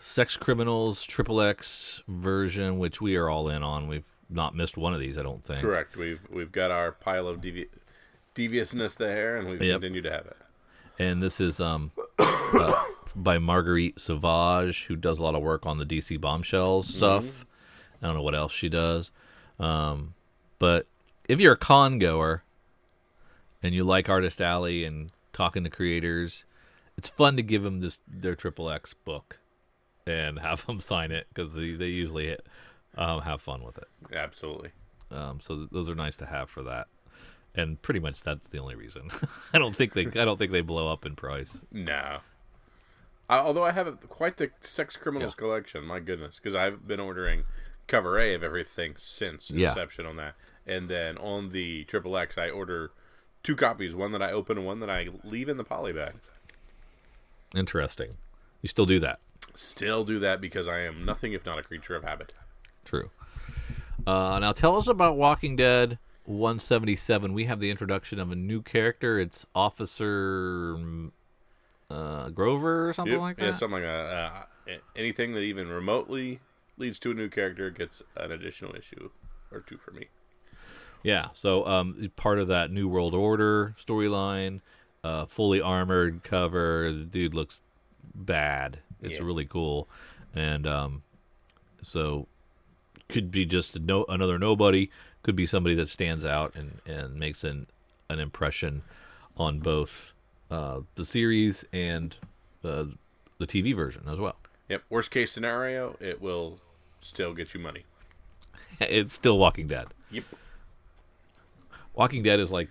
[SPEAKER 1] Sex Criminals XXX version, which we are all in on. We've not missed one of these, I don't think.
[SPEAKER 2] Correct. We've got our pile of deviousness there, and we've continued to have it.
[SPEAKER 1] And this is by Marguerite Sauvage, who does a lot of work on the DC Bombshells stuff. Mm-hmm. I don't know what else she does. But if you're a con goer and you like Artist Alley and talking to creators, it's fun to give them their XXX book and have them sign it because they usually have fun with it.
[SPEAKER 2] Absolutely.
[SPEAKER 1] So those are nice to have for that. And pretty much that's the only reason. I don't think they blow up in price.
[SPEAKER 2] No. Although I have quite the Sex Criminals collection, my goodness, because I've been ordering cover A of everything since inception on that. And then on the XXX, I order 2 copies, one that I open and one that I leave in the poly bag.
[SPEAKER 1] Interesting. You still do that?
[SPEAKER 2] Still do that because I am nothing if not a creature of habit.
[SPEAKER 1] True. Now tell us about Walking Dead 177. We have the introduction of a new character. It's Officer Grover or something like that?
[SPEAKER 2] Yeah, something like that. Anything that even remotely leads to a new character gets an additional issue or 2 for me.
[SPEAKER 1] Yeah, so part of that New World Order storyline, fully armored cover. The dude looks bad. It's really cool. and so could be just another nobody. Could be somebody that stands out and makes an impression on both the series and the TV version as well.
[SPEAKER 2] Yep. Worst case scenario, it will still get you money.
[SPEAKER 1] It's still Walking Dead.
[SPEAKER 2] Yep.
[SPEAKER 1] Walking Dead is like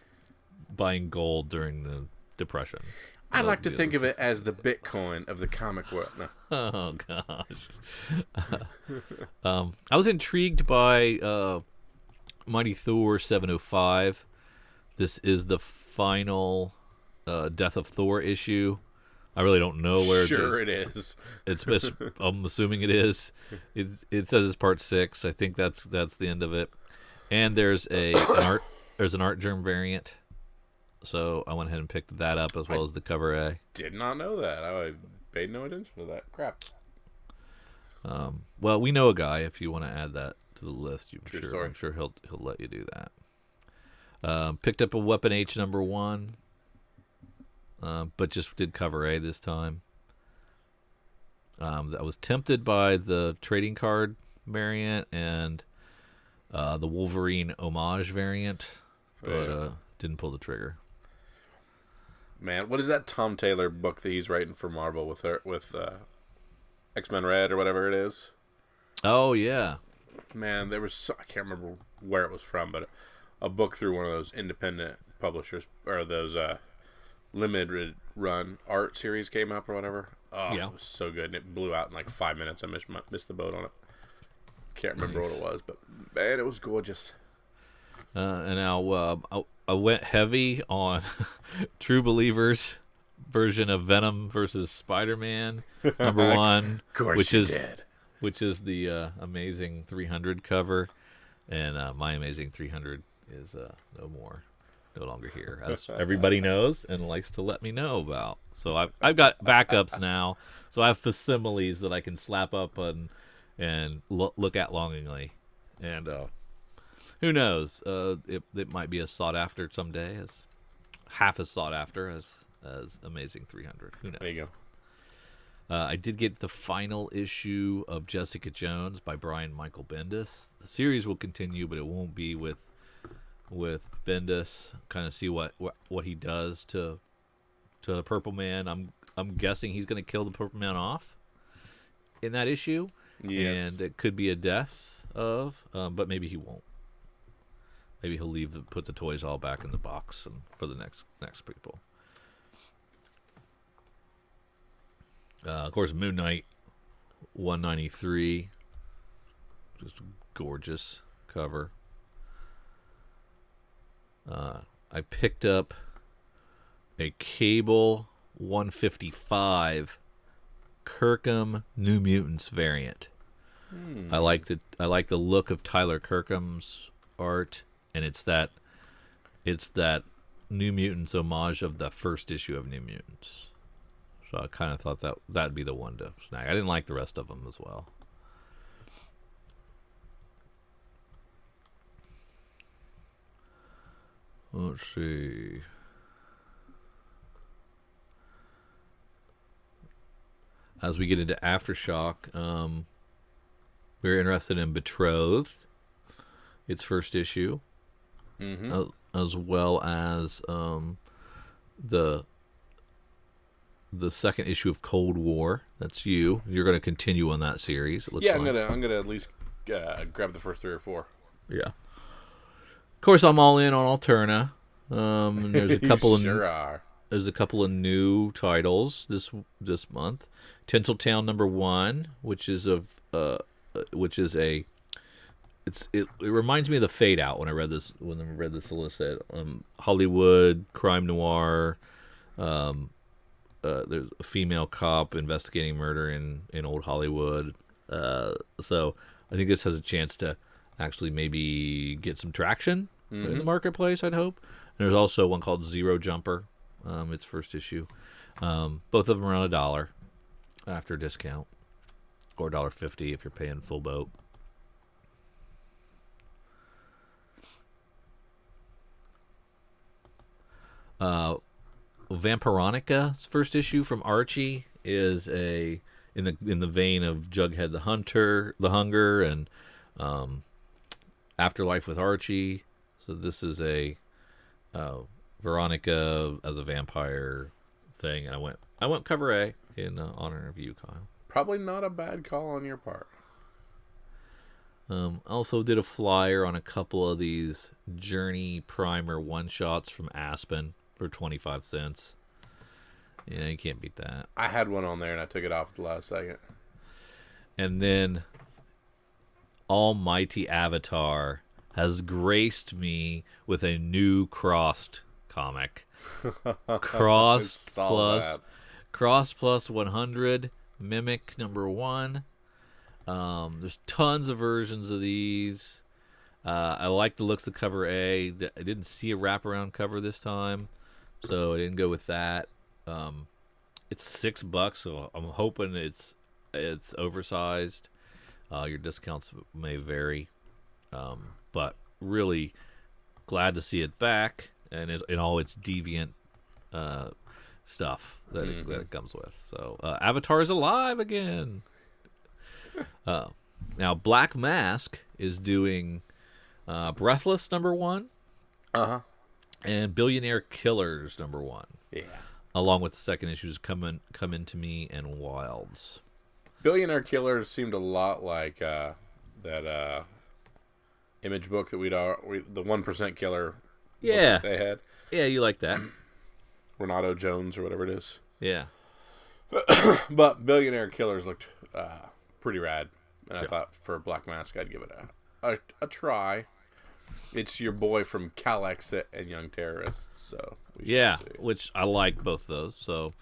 [SPEAKER 1] buying gold during the Depression.
[SPEAKER 2] I like to think of it as the Bitcoin of the comic world. No.
[SPEAKER 1] Oh gosh. I was intrigued by Mighty Thor 705. This is the final Death of Thor issue. I really don't know where.
[SPEAKER 2] Sure, it is.
[SPEAKER 1] I'm assuming it is. It says it's part 6. I think that's the end of it. And there's an art germ variant. So I went ahead and picked that up as well as the cover A.
[SPEAKER 2] Did not know that. I paid no attention to that. Crap.
[SPEAKER 1] Well, we know a guy. If you want to add that to the list,
[SPEAKER 2] Story.
[SPEAKER 1] I'm sure he'll let you do that. Picked up a Weapon H #1, but just did cover A this time. I was tempted by the trading card variant and the Wolverine homage variant, but didn't pull the trigger.
[SPEAKER 2] Man, what is that Tom Taylor book that he's writing for Marvel with X-Men Red or whatever it is?
[SPEAKER 1] Oh yeah,
[SPEAKER 2] man, there was I can't remember where it was from, but a book through one of those independent publishers or those limited run art series came up or whatever. Oh, yeah. It was so good, and it blew out in like 5 minutes. I missed the boat on it. Can't remember what it was, but man, it was gorgeous.
[SPEAKER 1] And now I went heavy on True Believers version of Venom versus Spider-Man #1,
[SPEAKER 2] of course
[SPEAKER 1] which is the Amazing 300 cover, and my Amazing 300 is no longer here, as everybody knows and likes to let me know about. So I've got backups now, so I have facsimiles that I can slap up and look at longingly, and who knows? It might be as sought after someday, as half as sought after as Amazing 300. Who knows?
[SPEAKER 2] There you go.
[SPEAKER 1] I did get the final issue of Jessica Jones by Brian Michael Bendis. The series will continue, but it won't be with Bendis. Kind of see what he does to the Purple Man. I'm guessing he's going to kill the Purple Man off in that issue.
[SPEAKER 2] Yes.
[SPEAKER 1] And it could be a death but maybe he won't. Maybe he'll put the toys all back in the box and for the next people. Of course, Moon Knight 193, just a gorgeous cover. I picked up a Cable 155 Kirkham New Mutants variant. I like the look of Tyler Kirkham's art, and it's that New Mutants homage of the first issue of New Mutants. So I kind of thought that'd be the one to snag. I didn't like the rest of them as well. Let's see. As we get into Aftershock, we're interested in Betrothed, its first issue, as well as the second issue of Cold War. That's you. You're going to continue on that series. It looks like.
[SPEAKER 2] I'm gonna at least grab the first 3 or 4.
[SPEAKER 1] Yeah. Of course, I'm all in on Alterna. And there's a couple There's a couple of new titles this month. Tinseltown #1, which is it reminds me of the Fade Out when I read this solicit. Hollywood crime noir. There's a female cop investigating murder in old Hollywood. So I think this has a chance to actually maybe get some traction in the marketplace, I'd hope. And there's also one called Zero Jumper, its first issue. Both of them around $1 after discount, or $1.50 if you're paying full boat. Vampironica's first issue from Archie is in the vein of Jughead the Hunger, and Afterlife with Archie. So this is a Veronica as a vampire thing, and I went cover A in honor of you, Kyle.
[SPEAKER 2] Probably not a bad call on your part.
[SPEAKER 1] Also did a flyer on a couple of these Journey Primer one-shots from Aspen for 25 cents. Yeah, you can't beat that.
[SPEAKER 2] I had one on there, and I took it off at the last second.
[SPEAKER 1] And then Almighty Avatar has graced me with a new Crossed comic. Cross plus 100 Mimic #1. There's tons of versions of these. I like the looks of cover A. I didn't see a wraparound cover this time, so I didn't go with that. It's $6, so I'm hoping it's oversized. Your discounts may vary, but really glad to see it back and in all its deviant stuff that it comes with. So Avatar is alive again. Now Black Mask is doing Breathless #1, and Billionaire Killers #1.
[SPEAKER 2] Yeah.
[SPEAKER 1] Along with the second issues Come Into Me and Wilds.
[SPEAKER 2] Billionaire Killers seemed a lot like that Image book that the 1% Killer.
[SPEAKER 1] Yeah,
[SPEAKER 2] book that they had.
[SPEAKER 1] Yeah, you like that.
[SPEAKER 2] Renato Jones or whatever it is.
[SPEAKER 1] Yeah.
[SPEAKER 2] But Billionaire Killers looked pretty rad, and I thought for Black Mask I'd give it a try. It's your boy from Cal Exit and Young Terrorists, so we shall see.
[SPEAKER 1] Which I like both those, so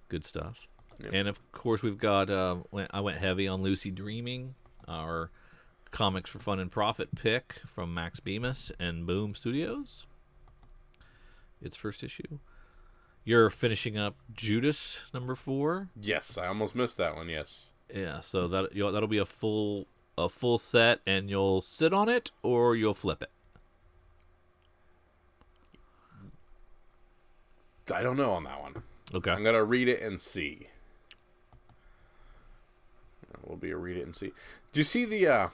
[SPEAKER 1] good stuff. Yep. And of course we've got I went heavy on Lucy Dreaming, our Comics for Fun and Profit pick from Max Bemis and Boom Studios. Its first issue. You're finishing up Judas #4.
[SPEAKER 2] Yes, I almost missed that one. Yes.
[SPEAKER 1] Yeah, so that'll be a full set, and you'll sit on it or you'll flip it.
[SPEAKER 2] I don't know on that one.
[SPEAKER 1] Okay.
[SPEAKER 2] I'm gonna read it and see. Will be a read it and see. Do you see the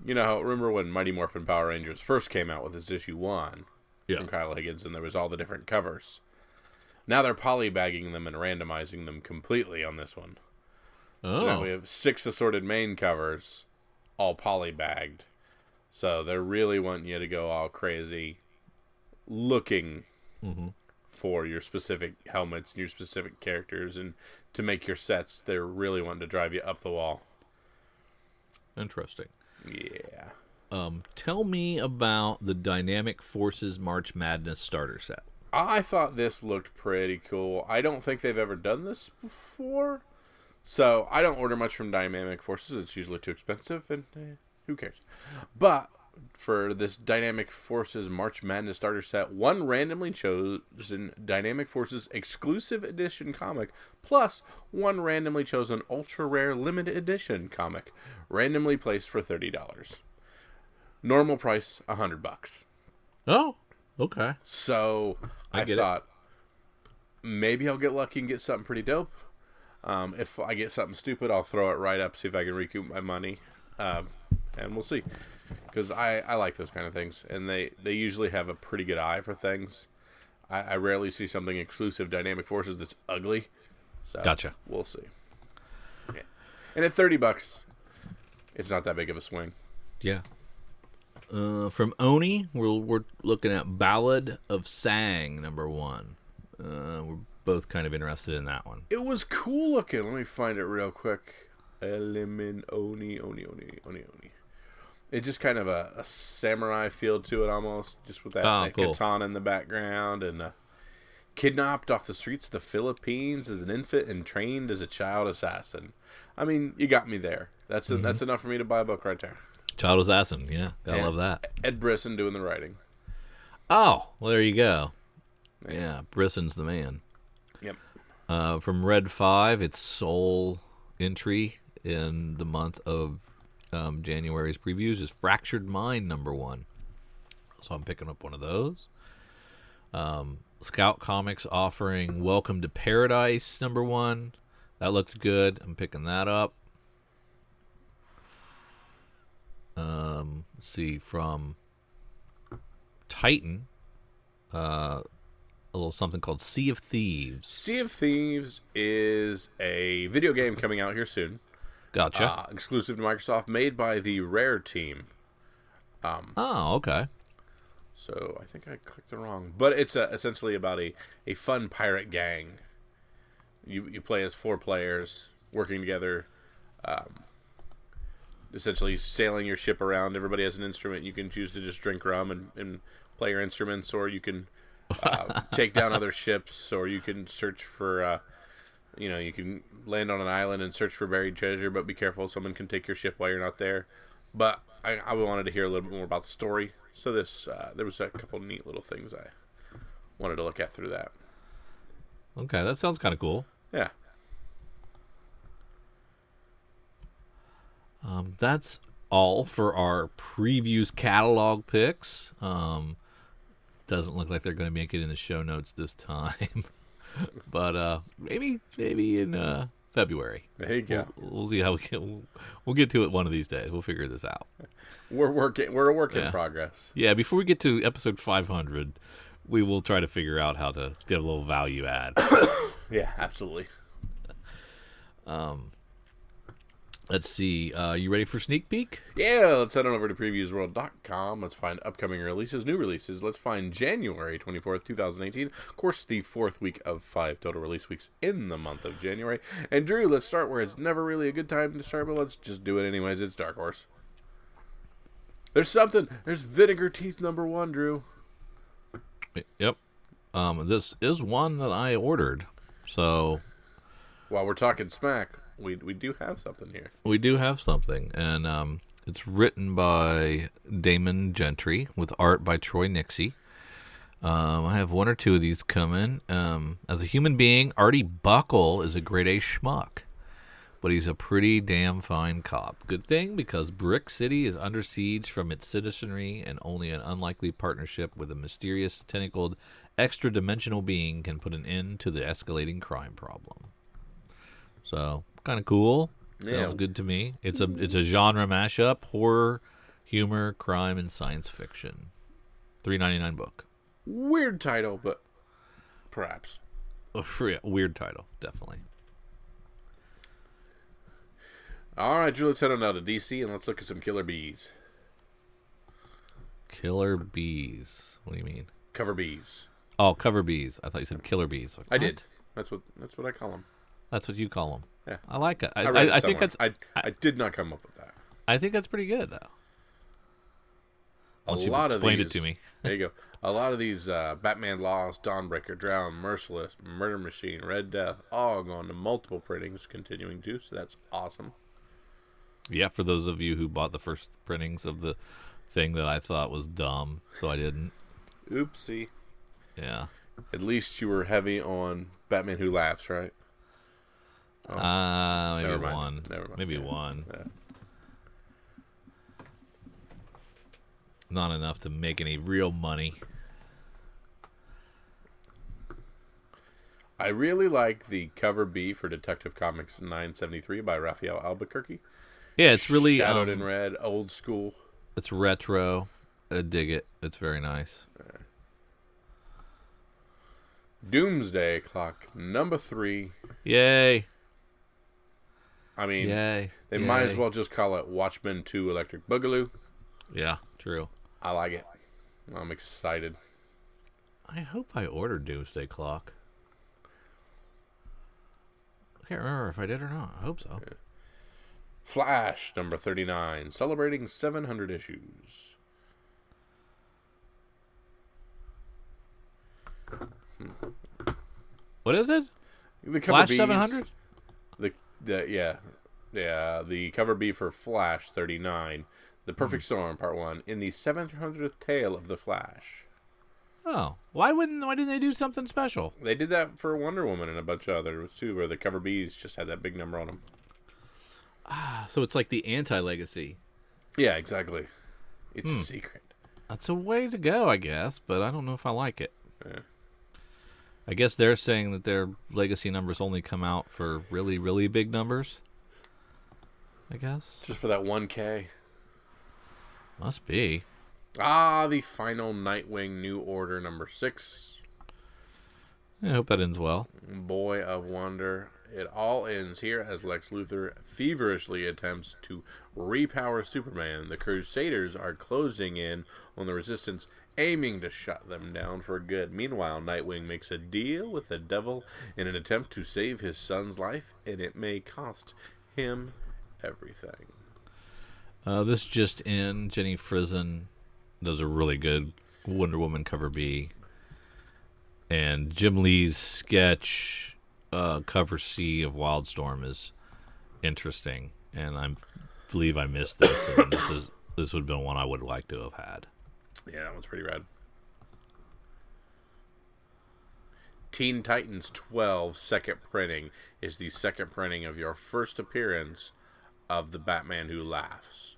[SPEAKER 2] remember when Mighty Morphin Power Rangers first came out with its issue 1 from Kyle Higgins, and there was all the different covers. Now they're polybagging them and randomizing them completely on this one. So now we have 6 assorted main covers, all polybagged. So they're really wanting you to go all crazy, looking for your specific helmets and your specific characters, and to make your sets. They're really wanting to drive you up the wall.
[SPEAKER 1] Interesting.
[SPEAKER 2] Yeah.
[SPEAKER 1] Tell me about the Dynamic Forces March Madness starter set.
[SPEAKER 2] I thought this looked pretty cool. I don't think they've ever done this before. So I don't order much from Dynamic Forces. It's usually too expensive, and who cares? But for this Dynamic Forces March Madness starter set, one randomly chosen Dynamic Forces exclusive edition comic, plus one randomly chosen ultra rare limited edition comic, randomly placed for $30. Normal price $100.
[SPEAKER 1] Oh, okay.
[SPEAKER 2] So I thought maybe I'll get lucky and get something pretty dope. If I get something stupid, I'll throw it right up, see if I can recoup my money, and we'll see. Because I like those kind of things, and they usually have a pretty good eye for things. I rarely see something exclusive Dynamic Forces that's ugly. So
[SPEAKER 1] gotcha.
[SPEAKER 2] We'll see. Yeah. And at $30, it's not that big of a swing.
[SPEAKER 1] Yeah. From Oni, we're looking at Ballad of Sang #1. We're both kind of interested in that one.
[SPEAKER 2] It was cool looking. Let me find it real quick. Oni. It's just kind of a samurai feel to it almost, just with that
[SPEAKER 1] cool.
[SPEAKER 2] katana in the background, and kidnapped off the streets of the Philippines as an infant and trained as a child assassin. I mean, you got me there. That's enough for me to buy a book right there.
[SPEAKER 1] Child assassin, yeah. Gotta love that.
[SPEAKER 2] Ed Brisson doing the writing.
[SPEAKER 1] Oh, well, there you go. Yeah, Brisson's the man.
[SPEAKER 2] Yep.
[SPEAKER 1] From Red 5, it's sole entry in the month of January's previews is Fractured Mind #1. So I'm picking up one of those. Scout Comics offering Welcome to Paradise #1. That looked good. I'm picking that up. Let's see, from Titan, a little something called Sea of Thieves.
[SPEAKER 2] Sea of Thieves is a video game coming out here soon.
[SPEAKER 1] Gotcha.
[SPEAKER 2] Exclusive to Microsoft, made by the Rare team.
[SPEAKER 1] Oh, okay.
[SPEAKER 2] So I think I clicked it wrong. But it's essentially about a fun pirate gang. You play as 4 players working together, essentially sailing your ship around. Everybody has an instrument. You can choose to just drink rum and play your instruments, or you can take down other ships, or you can search for, you can land on an island and search for buried treasure, but be careful, someone can take your ship while you're not there. But I wanted to hear a little bit more about the story, so there was a couple neat little things I wanted to look at through that.
[SPEAKER 1] Okay, that sounds kind of cool.
[SPEAKER 2] Yeah.
[SPEAKER 1] That's all for our previews catalog picks. Doesn't look like they're going to make it in the show notes this time, but maybe in February.
[SPEAKER 2] There you go.
[SPEAKER 1] We'll see how we can. We'll get to it one of these days. We'll figure this out.
[SPEAKER 2] We're a work in progress.
[SPEAKER 1] Yeah, before we get to episode 500, we will try to figure out how to get a little value add.
[SPEAKER 2] Yeah, absolutely.
[SPEAKER 1] Let's see. You ready for sneak peek?
[SPEAKER 2] Yeah, let's head on over to previewsworld.com. Let's find upcoming releases, new releases. Let's find January 24th, 2018. Of course, the 4th week of 5 total release weeks in the month of January. And Drew, let's start where it's never really a good time to start, but let's just do it anyways. It's Dark Horse. There's something. There's Vinegar Teeth #1, Drew.
[SPEAKER 1] Yep. This is one that I ordered. So
[SPEAKER 2] while we're talking smack, we do have something here.
[SPEAKER 1] We do have something, and it's written by Damon Gentry with art by Troy Nixie. I have 1 or 2 of these coming. As a human being, Artie Buckle is a grade A schmuck, but he's a pretty damn fine cop. Good thing, because Brick City is under siege from its citizenry, and only an unlikely partnership with a mysterious, tentacled, extra-dimensional being can put an end to the escalating crime problem. So, kind of cool. Sounds good to me. It's a genre mashup: horror, humor, crime, and science fiction. $3.99 book.
[SPEAKER 2] Weird title, but perhaps.
[SPEAKER 1] Weird title, definitely.
[SPEAKER 2] All right, Drew, let's head on out to DC and let's look at some Killer Bees.
[SPEAKER 1] Killer Bees. What do you mean?
[SPEAKER 2] Cover Bees.
[SPEAKER 1] Oh, Cover Bees. I thought you said Killer Bees. Like,
[SPEAKER 2] I did. That's what I call them.
[SPEAKER 1] That's what you call them.
[SPEAKER 2] Yeah,
[SPEAKER 1] I like it.
[SPEAKER 2] I think that's. I did not come up with that.
[SPEAKER 1] I think that's pretty good, though. Once you've explained it to me.
[SPEAKER 2] There you go. A lot of these Batman Lost, Dawnbreaker, Drown, Merciless, Murder Machine, Red Death, all going to multiple printings, continuing to. So that's awesome.
[SPEAKER 1] Yeah, for those of you who bought the first printings of the thing that I thought was dumb, so I didn't.
[SPEAKER 2] Oopsie.
[SPEAKER 1] Yeah.
[SPEAKER 2] At least you were heavy on Batman Who Laughs, right?
[SPEAKER 1] Maybe
[SPEAKER 2] never mind.
[SPEAKER 1] one.
[SPEAKER 2] Never mind.
[SPEAKER 1] Maybe one. Yeah. Not enough to make any real money.
[SPEAKER 2] I really like the cover B for Detective Comics 973 by Raphael Albuquerque.
[SPEAKER 1] Yeah, it's really
[SPEAKER 2] shadowed in red, old school.
[SPEAKER 1] It's retro. I dig it. It's very nice.
[SPEAKER 2] Doomsday Clock #3.
[SPEAKER 1] Yay.
[SPEAKER 2] I mean,
[SPEAKER 1] Yay.
[SPEAKER 2] They might as well just call it Watchmen 2 Electric Boogaloo.
[SPEAKER 1] Yeah, true.
[SPEAKER 2] I like it. I'm excited.
[SPEAKER 1] I hope I ordered Doomsday Clock. I can't remember if I did or not. I hope so.
[SPEAKER 2] Yeah. Flash #39, celebrating 700 issues.
[SPEAKER 1] What is it?
[SPEAKER 2] The cover
[SPEAKER 1] Flash
[SPEAKER 2] B's,
[SPEAKER 1] 700?
[SPEAKER 2] The cover B for Flash 39, The Perfect Storm Part 1, in the 700th tale of the Flash.
[SPEAKER 1] Oh, why didn't they do something special?
[SPEAKER 2] They did that for Wonder Woman and a bunch of others too, where the cover B's just had that big number on them.
[SPEAKER 1] So it's like the anti-legacy.
[SPEAKER 2] Yeah, exactly. It's a secret.
[SPEAKER 1] That's a way to go, I guess, but I don't know if I like it.
[SPEAKER 2] Yeah.
[SPEAKER 1] I guess they're saying that their legacy numbers only come out for really, really big numbers. I guess.
[SPEAKER 2] Just for that 1K.
[SPEAKER 1] Must be.
[SPEAKER 2] The final Nightwing New Order number 6.
[SPEAKER 1] I hope that ends well.
[SPEAKER 2] Boy of Wonder. It all ends here as Lex Luthor feverishly attempts to repower Superman. The Crusaders are closing in on the Resistance, aiming to shut them down for good. Meanwhile, Nightwing makes a deal with the devil in an attempt to save his son's life, and it may cost him everything.
[SPEAKER 1] This just in, Jenny Frison does a really good Wonder Woman cover B. And Jim Lee's sketch cover C of Wildstorm is interesting. And I believe I missed this. And this would have been one I would like to have had.
[SPEAKER 2] Yeah, that one's pretty rad. Teen Titans 12 second printing is the second printing of your first appearance of the Batman Who Laughs.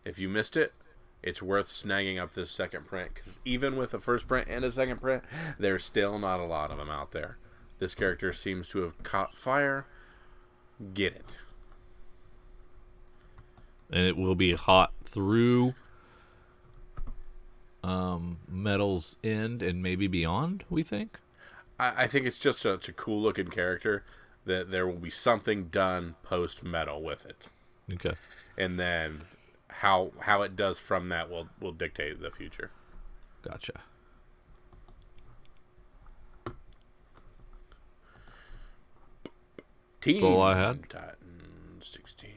[SPEAKER 2] If you missed it, it's worth snagging up this second print, because even with a first print and a second print, there's still not a lot of them out there. This character seems to have caught fire. Get it.
[SPEAKER 1] And it will be hot through Metal's End and maybe beyond, we think.
[SPEAKER 2] I think it's just such a cool looking character that there will be something done post Metal with it.
[SPEAKER 1] Okay.
[SPEAKER 2] And then how it does from that will dictate the future.
[SPEAKER 1] Gotcha.
[SPEAKER 2] Teen
[SPEAKER 1] All I had.
[SPEAKER 2] Titans 16.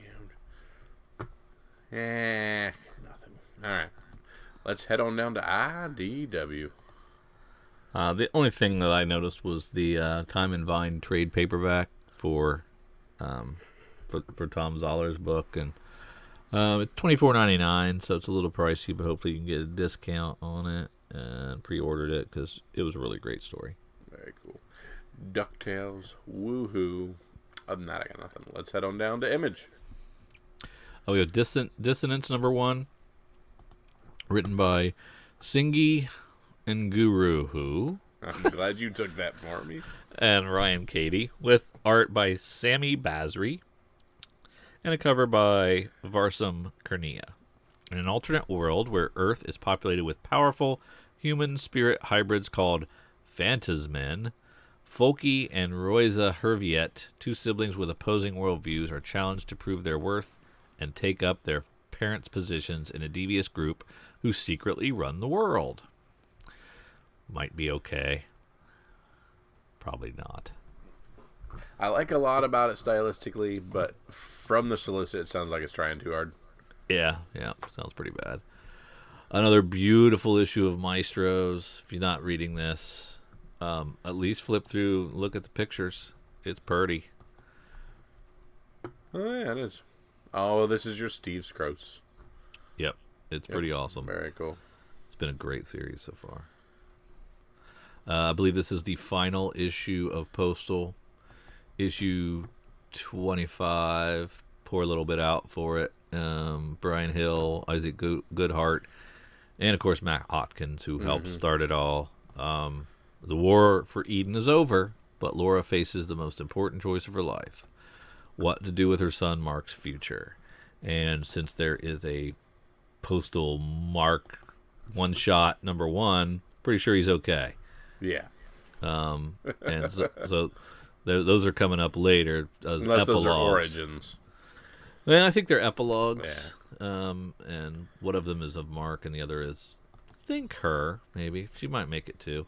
[SPEAKER 2] Nothing. All right. Let's head on down to IDW.
[SPEAKER 1] The only thing that I noticed was the Time and Vine trade paperback for Tom Zoller's book, and it's $24.99, so it's a little pricey, but hopefully you can get a discount on it. And pre-ordered it because it was a really great story.
[SPEAKER 2] Very cool. DuckTales, woohoo. Other than that, I got nothing. Let's head on down to Image.
[SPEAKER 1] Oh, we have Dissonance number 1, written by Singi and Guru
[SPEAKER 2] I'm glad you took that for me.
[SPEAKER 1] and Ryan Cady, with art by Sammy Basri and a cover by Varsam Kurnia. In an alternate world where Earth is populated with powerful human spirit hybrids called Phantasmen, Folky and Roiza Herviet, two siblings with opposing worldviews, are challenged to prove their worth and take up their parents' positions in a devious group who secretly run the world. Might be okay. Probably not.
[SPEAKER 2] I like a lot about it stylistically, but from the solicit, it sounds like it's trying too hard.
[SPEAKER 1] Yeah, sounds pretty bad. Another beautiful issue of Maestros. If you're not reading this, at least flip through, look at the pictures. It's pretty.
[SPEAKER 2] Oh, yeah, it is. Oh, this is your Steve Scroats.
[SPEAKER 1] Yep, it's pretty awesome.
[SPEAKER 2] Very cool.
[SPEAKER 1] It's been a great series so far. I believe this is the final issue of Postal. Issue 25. Pour a little bit out for it. Brian Hill, Isaac Goodhart, and of course Matt Hotkins, who helped start it all. The war for Eden is over, but Laura faces the most important choice of her life: what to do with her son Mark's future. And since there is a Postal Mark one-shot number 1, pretty sure he's okay.
[SPEAKER 2] Yeah.
[SPEAKER 1] And so those are coming up later as
[SPEAKER 2] Unless
[SPEAKER 1] epilogues.
[SPEAKER 2] those are origins.
[SPEAKER 1] Well, I think they're epilogues. Yeah. And one of them is of Mark, and the other is, I think, her. Maybe she might make it too.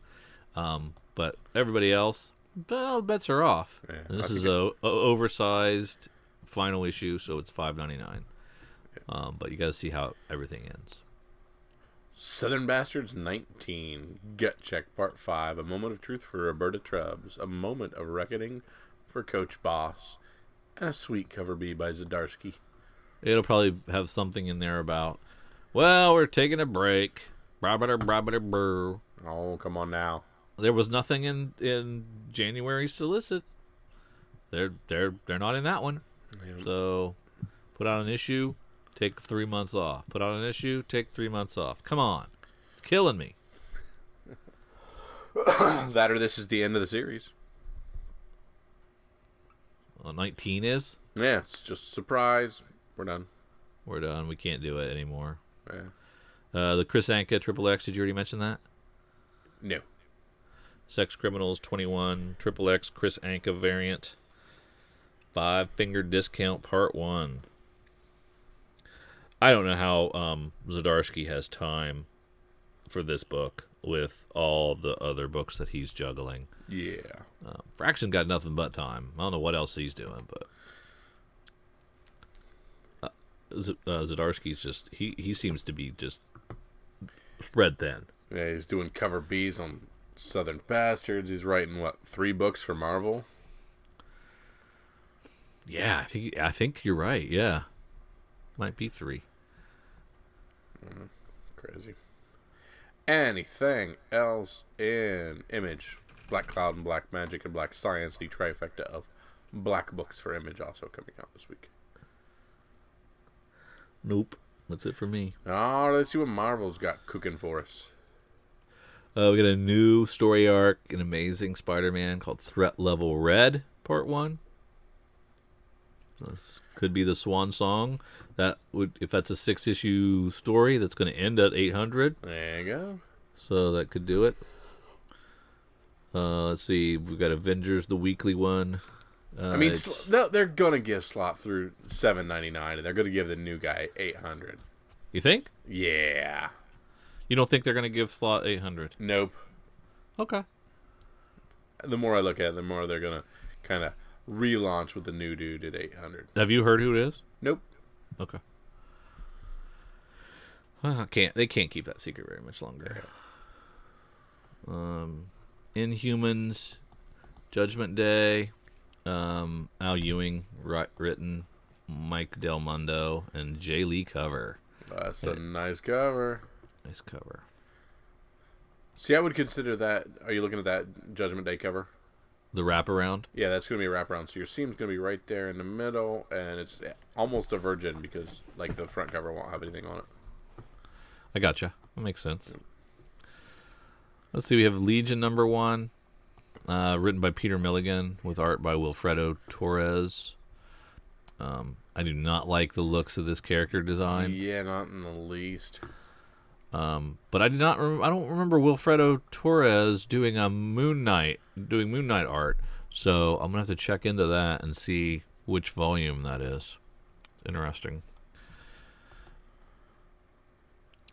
[SPEAKER 1] But everybody else, well, bets are off. Yeah, this is a oversized final issue, so it's $5.99. Yeah. But you got to see how everything ends.
[SPEAKER 2] Southern Bastards 19, Gut Check Part 5, a moment of truth for Roberta Trubbs, a moment of reckoning for Coach Boss, and a sweet cover B by Zdarsky.
[SPEAKER 1] It'll probably have something in there about, well, we're taking a break. Oh,
[SPEAKER 2] come on now.
[SPEAKER 1] There was nothing in January solicit. They're not in that one. Yeah. So put out an issue, take 3 months off. Put out an issue, take 3 months off. Come on. It's killing me.
[SPEAKER 2] That or this is the end of the series.
[SPEAKER 1] Well, 19 is?
[SPEAKER 2] Yeah, it's just a surprise. We're done.
[SPEAKER 1] We're done. We can't do it anymore.
[SPEAKER 2] Yeah.
[SPEAKER 1] The Chris Anka Triple X, did you already mention that?
[SPEAKER 2] No.
[SPEAKER 1] Sex Criminals 21, Triple X Chris Anka variant. 5-finger discount part 1. I don't know how Zdarsky has time for this book with all the other books that he's juggling.
[SPEAKER 2] Yeah.
[SPEAKER 1] Fraction got nothing but time. I don't know what else he's doing, but Zdarsky's just he seems to be just spread thin.
[SPEAKER 2] Yeah, he's doing cover Bs on Southern Bastards. He's writing, what, 3 books for Marvel?
[SPEAKER 1] Yeah, I think you're right. Yeah, might be 3.
[SPEAKER 2] Crazy. Anything else in Image? Black Cloud and Black Magic and Black Science, the trifecta of black books for Image, also coming out this week.
[SPEAKER 1] Nope, that's it for me.
[SPEAKER 2] Oh, let's see what Marvel's got cooking for us.
[SPEAKER 1] We got a new story arc in Amazing Spider-Man called Threat Level Red, Part 1. This could be the swan song. That would, if that's a 6-issue story, that's going to end at 800.
[SPEAKER 2] There you go.
[SPEAKER 1] So that could do it. Let's see. We've got Avengers, the weekly one.
[SPEAKER 2] I mean, they're going to give Slott through $7.99, and they're going to give the new guy 800.
[SPEAKER 1] You think?
[SPEAKER 2] Yeah.
[SPEAKER 1] You don't think they're going to give Slott 800?
[SPEAKER 2] Nope.
[SPEAKER 1] Okay.
[SPEAKER 2] The more I look at it, the more they're going to kind of relaunch with the new dude at 800.
[SPEAKER 1] Have you heard who it is?
[SPEAKER 2] Nope.
[SPEAKER 1] Okay. They can't keep that secret very much longer. Inhumans, Judgment Day, Al Ewing written, Mike Del Mundo, and Jay Lee cover.
[SPEAKER 2] That's a nice cover.
[SPEAKER 1] Nice cover.
[SPEAKER 2] See, I would consider that. Are you looking at that Judgment Day cover?
[SPEAKER 1] The wraparound?
[SPEAKER 2] Yeah, that's going to be a wraparound. So your seam's going to be right there in the middle, and it's almost a virgin because, like, the front cover won't have anything on it.
[SPEAKER 1] I gotcha. That makes sense. Let's see. We have Legion number 1, written by Peter Milligan with art by Wilfredo Torres. I do not like the looks of this character design.
[SPEAKER 2] Yeah, not in the least.
[SPEAKER 1] But I don't remember Wilfredo Torres doing Moon Knight art. So I'm gonna have to check into that and see which volume that is. Interesting.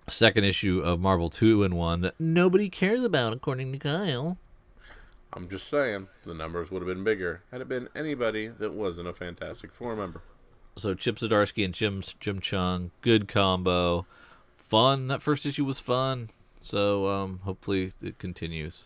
[SPEAKER 1] Second issue of Marvel 2-in-1 that nobody cares about, according to Kyle.
[SPEAKER 2] I'm just saying, the numbers would have been bigger had it been anybody that wasn't a Fantastic Four member.
[SPEAKER 1] So Chip Zdarsky and Jim Chung, good combo. Fun. That first issue was fun. So hopefully it continues.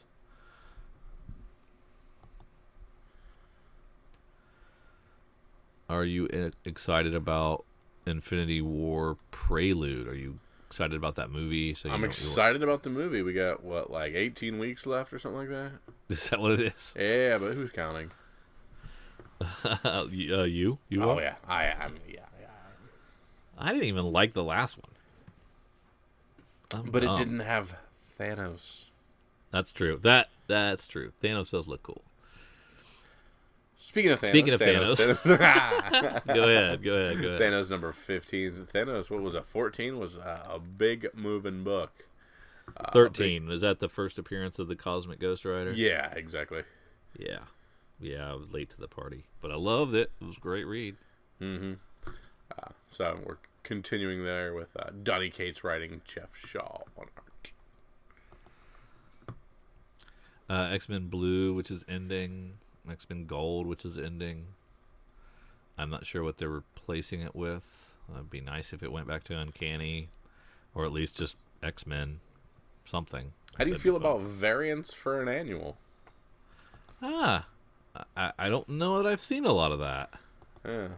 [SPEAKER 1] Are you excited about Infinity War Prelude? Are you excited about that movie? So
[SPEAKER 2] I'm excited about the movie. We got, what, like 18 weeks left or something like that?
[SPEAKER 1] Is that what it is?
[SPEAKER 2] Yeah, but who's counting?
[SPEAKER 1] You?
[SPEAKER 2] Oh, yeah. I am. Yeah.
[SPEAKER 1] I didn't even like the last one.
[SPEAKER 2] But it didn't have Thanos.
[SPEAKER 1] That's true. That's true. Thanos does look cool.
[SPEAKER 2] Speaking of Thanos.
[SPEAKER 1] Go ahead.
[SPEAKER 2] Thanos number 15. Thanos, what was it, 14? Was a big moving book.
[SPEAKER 1] 13. Is that the first appearance of the Cosmic Ghost Rider?
[SPEAKER 2] Yeah, exactly.
[SPEAKER 1] Yeah, I was late to the party. But I loved it. It was a great read.
[SPEAKER 2] Mm-hmm. So we're continuing there with Donny Cates writing, Jeff Shaw on art.
[SPEAKER 1] X-Men Blue, which is ending. X-Men Gold, which is ending. I'm not sure what they're replacing it with. It'd be nice if it went back to Uncanny, or at least just X-Men, something.
[SPEAKER 2] How do you feel about variants for an annual?
[SPEAKER 1] I don't know that I've seen a lot of that.
[SPEAKER 2] Yeah.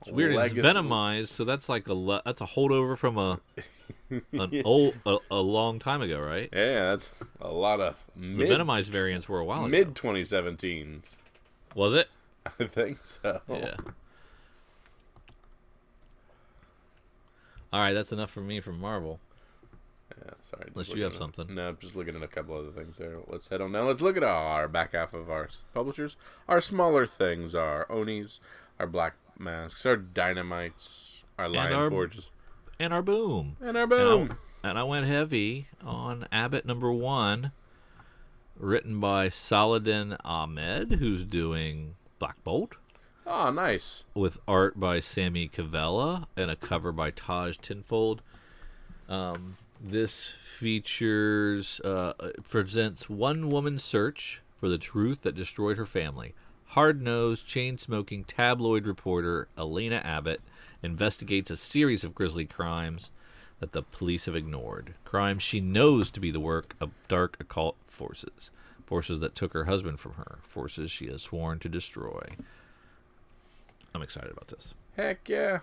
[SPEAKER 1] It's weird. It's Venomized, so that's like that's a holdover from a long time ago, right?
[SPEAKER 2] Yeah, that's a lot of
[SPEAKER 1] the Venomized variants were a while ago.
[SPEAKER 2] Mid 2017s.
[SPEAKER 1] Was it?
[SPEAKER 2] I think so.
[SPEAKER 1] Yeah. All right, that's enough for me from Marvel.
[SPEAKER 2] Yeah, sorry.
[SPEAKER 1] Unless you have something.
[SPEAKER 2] No, I'm just looking at a couple other things there. Let's head on down. Let's look at our back half of our publishers. Our smaller things are Onis, our Black Masks, our Dynamites, our Lion Forges.
[SPEAKER 1] And our Boom.
[SPEAKER 2] And our Boom.
[SPEAKER 1] And I went heavy on Abbott #1, written by Saladin Ahmed, who's doing Black Bolt.
[SPEAKER 2] Oh, nice.
[SPEAKER 1] With art by Sammy Cavella and a cover by Taj Tinfold. This presents one woman's search for the truth that destroyed her family. Hard-nosed, chain-smoking tabloid reporter Elena Abbott investigates a series of grisly crimes that the police have ignored. Crimes she knows to be the work of dark occult forces. Forces that took her husband from her. Forces she has sworn to destroy. I'm excited about this.
[SPEAKER 2] Heck yeah.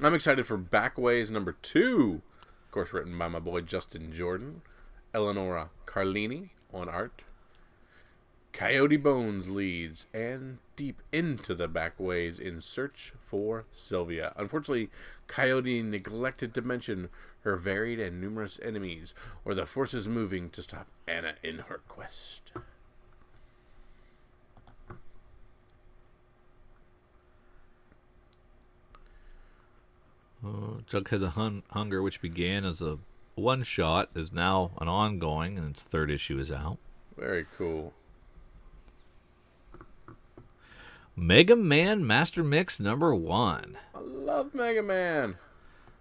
[SPEAKER 2] I'm excited for Backways #2. Of course, written by my boy Justin Jordan. Eleonora Carlini on art. Coyote Bones leads and deep into the backways in search for Sylvia. Unfortunately, Coyote neglected to mention her varied and numerous enemies, or the forces moving to stop Anna in her quest.
[SPEAKER 1] Jughead the Hunger, which began as a one-shot, is now an ongoing, and its 3rd issue is out.
[SPEAKER 2] Very cool.
[SPEAKER 1] Mega Man Master Mix #1.
[SPEAKER 2] I love Mega Man.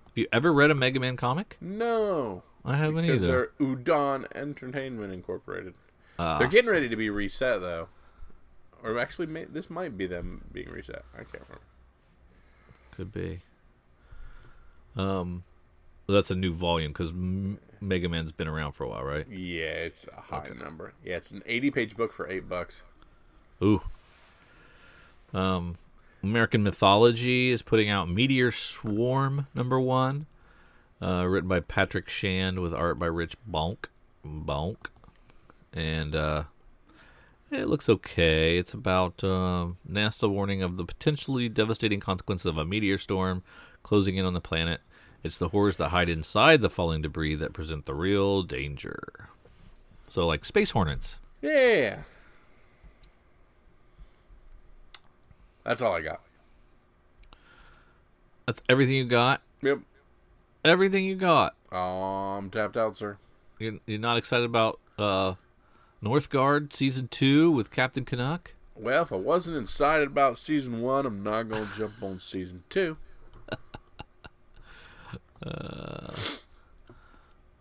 [SPEAKER 1] Have you ever read a Mega Man comic?
[SPEAKER 2] No.
[SPEAKER 1] I haven't
[SPEAKER 2] because
[SPEAKER 1] either.
[SPEAKER 2] They're Udon Entertainment Incorporated. They're getting ready to be reset, though. Or actually, this might be them being reset. I can't remember.
[SPEAKER 1] Could be. That's a new volume because Mega Man's been around for a while, right?
[SPEAKER 2] Yeah, it's a high number. Yeah, it's an 80-page book for $8.
[SPEAKER 1] Ooh. American Mythology is putting out Meteor Swarm #1, written by Patrick Shand with art by Rich Bonk. And it looks okay. It's about NASA warning of the potentially devastating consequences of a meteor storm closing in on the planet. It's the horrors that hide inside the falling debris that present the real danger. So, like space hornets.
[SPEAKER 2] Yeah. That's all I got.
[SPEAKER 1] That's everything you got?
[SPEAKER 2] Yep.
[SPEAKER 1] Everything you got.
[SPEAKER 2] I'm tapped out, sir.
[SPEAKER 1] You're not excited about Northgard Season 2 with Captain Canuck?
[SPEAKER 2] Well, if I wasn't excited about Season 1, I'm not going to jump on Season 2.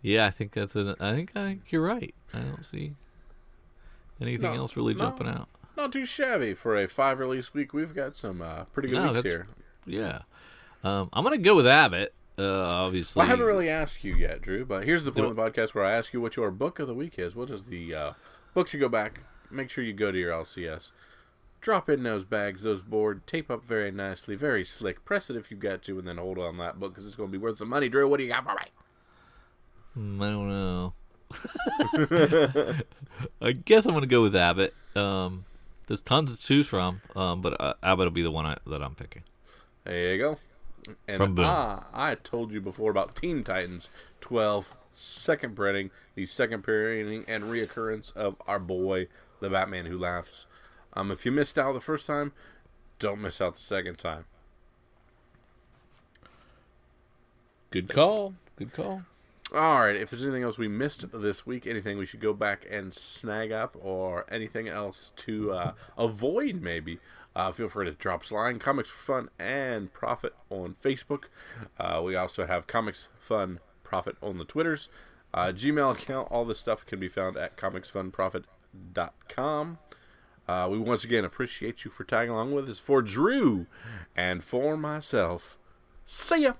[SPEAKER 1] Yeah, I think I think you're right. I don't see anything else really jumping out.
[SPEAKER 2] Not too shabby for a 5-release week. We've got some pretty good weeks here.
[SPEAKER 1] Yeah. I'm going to go with Abbott, obviously.
[SPEAKER 2] Well, I haven't really asked you yet, Drew, but here's the point of the podcast where I ask you what your book of the week is. What is the book you go back? Make sure you go to your LCS. Drop in those bags, those boards, tape up very nicely, very slick. Press it if you got to, and then hold on that book because it's going to be worth some money. Drew, what do you got for me?
[SPEAKER 1] I don't know. I guess I'm going to go with Abbott. There's tons to choose from, but Abbott will be the one that I'm picking.
[SPEAKER 2] There you go. And
[SPEAKER 1] From Boom.
[SPEAKER 2] I told you before about Teen Titans 12, second printing, the second printing and reoccurrence of our boy, the Batman Who Laughs. If you missed out the first time, don't miss out the second time.
[SPEAKER 1] Good call. Good call.
[SPEAKER 2] All right, if there's anything else we missed this week, anything we should go back and snag up, or anything else to avoid maybe, feel free to drop us a line. Comics for Fun and Profit on Facebook. We also have Comics Fun Profit on the Twitters. Gmail account, all this stuff can be found at comicsfunprofit.com. We once again appreciate you for tagging along with us. For Drew and for myself, see ya!